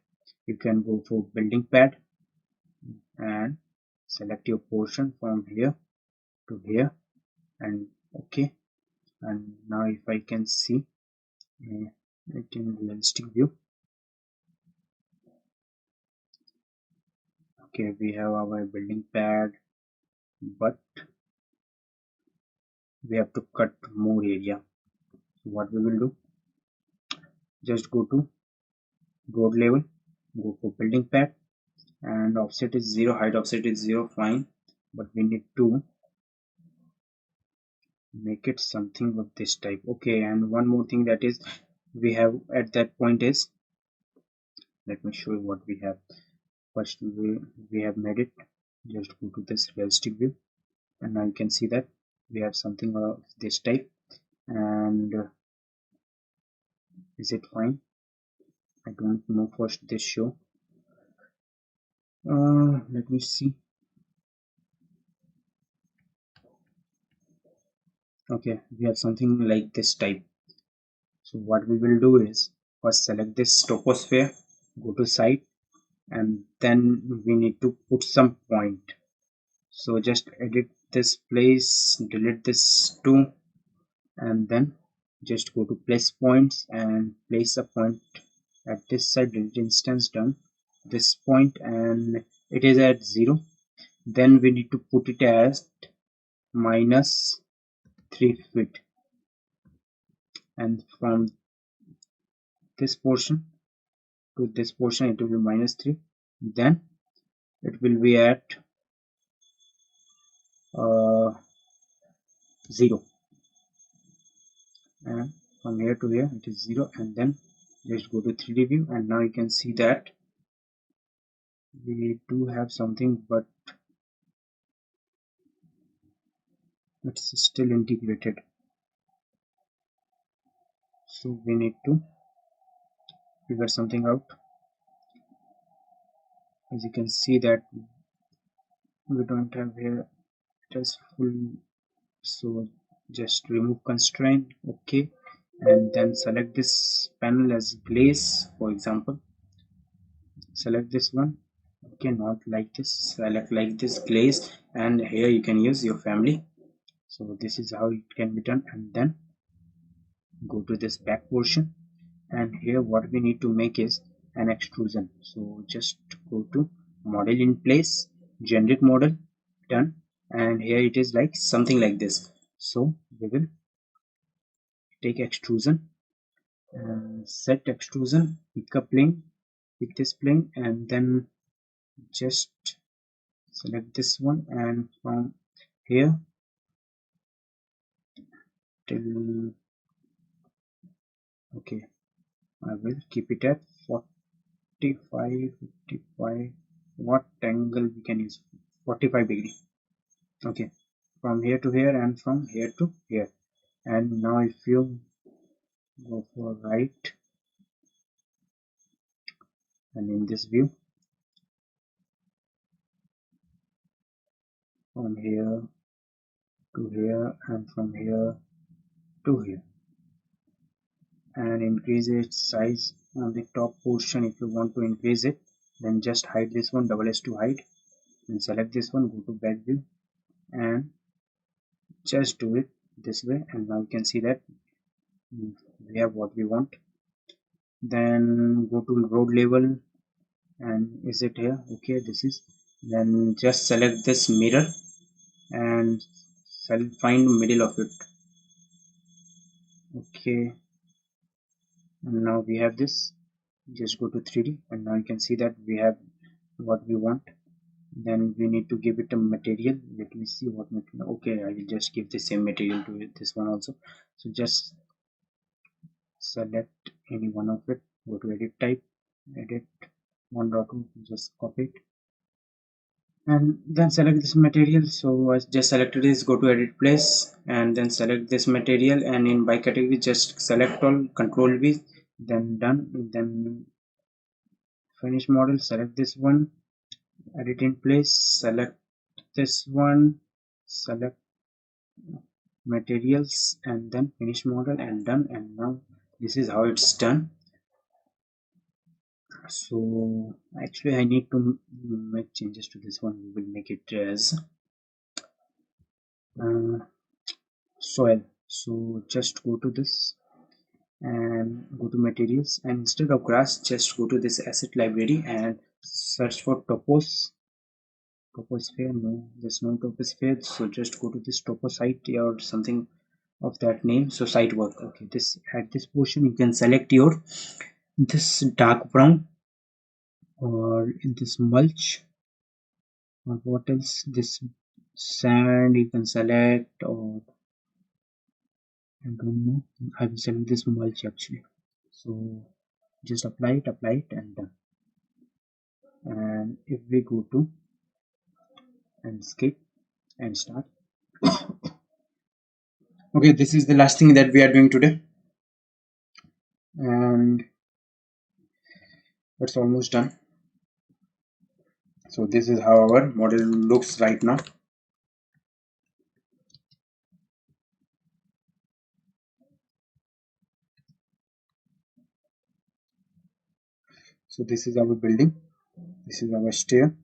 You can go for building pad and select your portion from here to here, and okay. And now if I can see it in realistic view. Okay, we have our building pad, but we have to cut more area. So what we will do, just go to road level, go for building pad, and offset is 0, height offset is 0, fine, but we need to make it something of this type. Okay, and one more thing that is we have at that point is let me show you what we have. First, we have made it. Just go to this realistic view, and now you can see that we have something of this type. And is it fine? I don't know. First, this show. Let me see. Okay, we have something like this type. So what we will do is first select this troposphere, go to site, and then we need to put some point. So just edit this place, delete this too, and then just go to place points and place a point at this side. Delete instance, done. This point, and it is at 0. Then we need to put it as minus 3 feet, and from this portion to this portion it will be minus 3. Then it will be at 0, and from here to here it is 0. And then just go to 3D view, and now you can see that we do have something, but it's still integrated. So we need to figure something out. As you can see that we don't have here just full, so just remove constraint. Okay, and then select this panel as glaze, for example. Select this one. Okay, not like this, select like this glaze, and here you can use your family. So this is how it can be done. And then go to this back portion, and here what we need to make is an extrusion. So just go to model in place, generate model, done. And here it is like something like this. So we will take extrusion and set extrusion, pick a plane, pick this plane, and then just select this one, and from here till, okay, I will keep it at 45, 55. What angle we can use? 45 degree. Okay, from here to here and from here to here. And now if you go for right, and in this view, from here to here and from here to here, and increase its size on the top portion. If you want to increase it, then just hide this one, double S to hide, and select this one, go to back view, and just do it this way. And now you can see that we have what we want. Then go to road level, and is it here? Okay, this is. Then just select this mirror and find middle of it. Okay, and now we have this. Just go to 3D, and now you can see that we have what we want. Then we need to give it a material. Let me see what material. Okay, I will just give the same material to it, this one also. So just select any one of it, go to edit type, edit 1.2, just copy it, and then select this material. So I just selected this, go to edit place, and then select this material, and in by category just select all, control V, then done. Then finish model, select this one, edit in place, select this one, select materials, and then finish model, and done. And now this is how it's done. So actually I need to make changes to this one. We will make it as soil. So just go to this and go to materials, and instead of grass just go to this asset library and search for toposphere. No, there's no toposphere, so just go to this toposite or something of that name. So site work. Okay, this at this portion you can select your this dark brown, or this mulch, or what else, this sand you can select, or I don't know, I will select this mulch actually. So just apply it, and done. And if we go to and skip and start, okay, this is the last thing that we are doing today, and it's almost done. So this is how our model looks right now. So this is our building, this is our stair.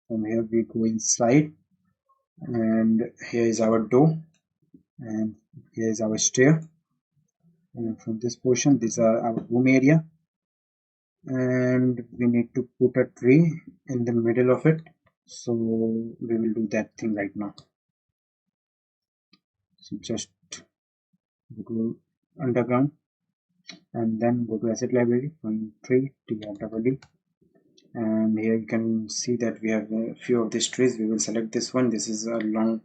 From here we go inside, and here is our door, and here is our stair. And from this portion, these are our room area, and we need to put a tree in the middle of it. So we will do that thing right now. So just go to underground and then go to asset library, find tree, TREE, and here you can see that we have a few of these trees. We will select this one. This is a long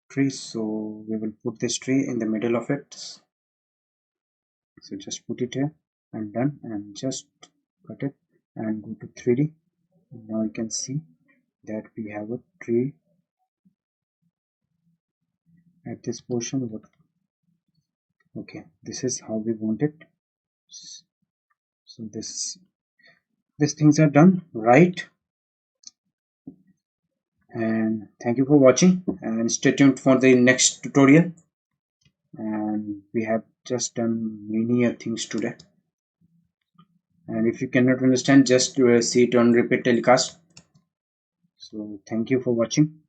tree, so we will put this tree in the middle of it. So just put it here and done, and just cut it and go to 3D. Now you can see that we have a tree at this portion. Okay, this is how we want it. So these things are done right, and thank you for watching, and stay tuned for the next tutorial. And we have just done many things today, and if you cannot understand, just see it on repeat telecast. So thank you for watching.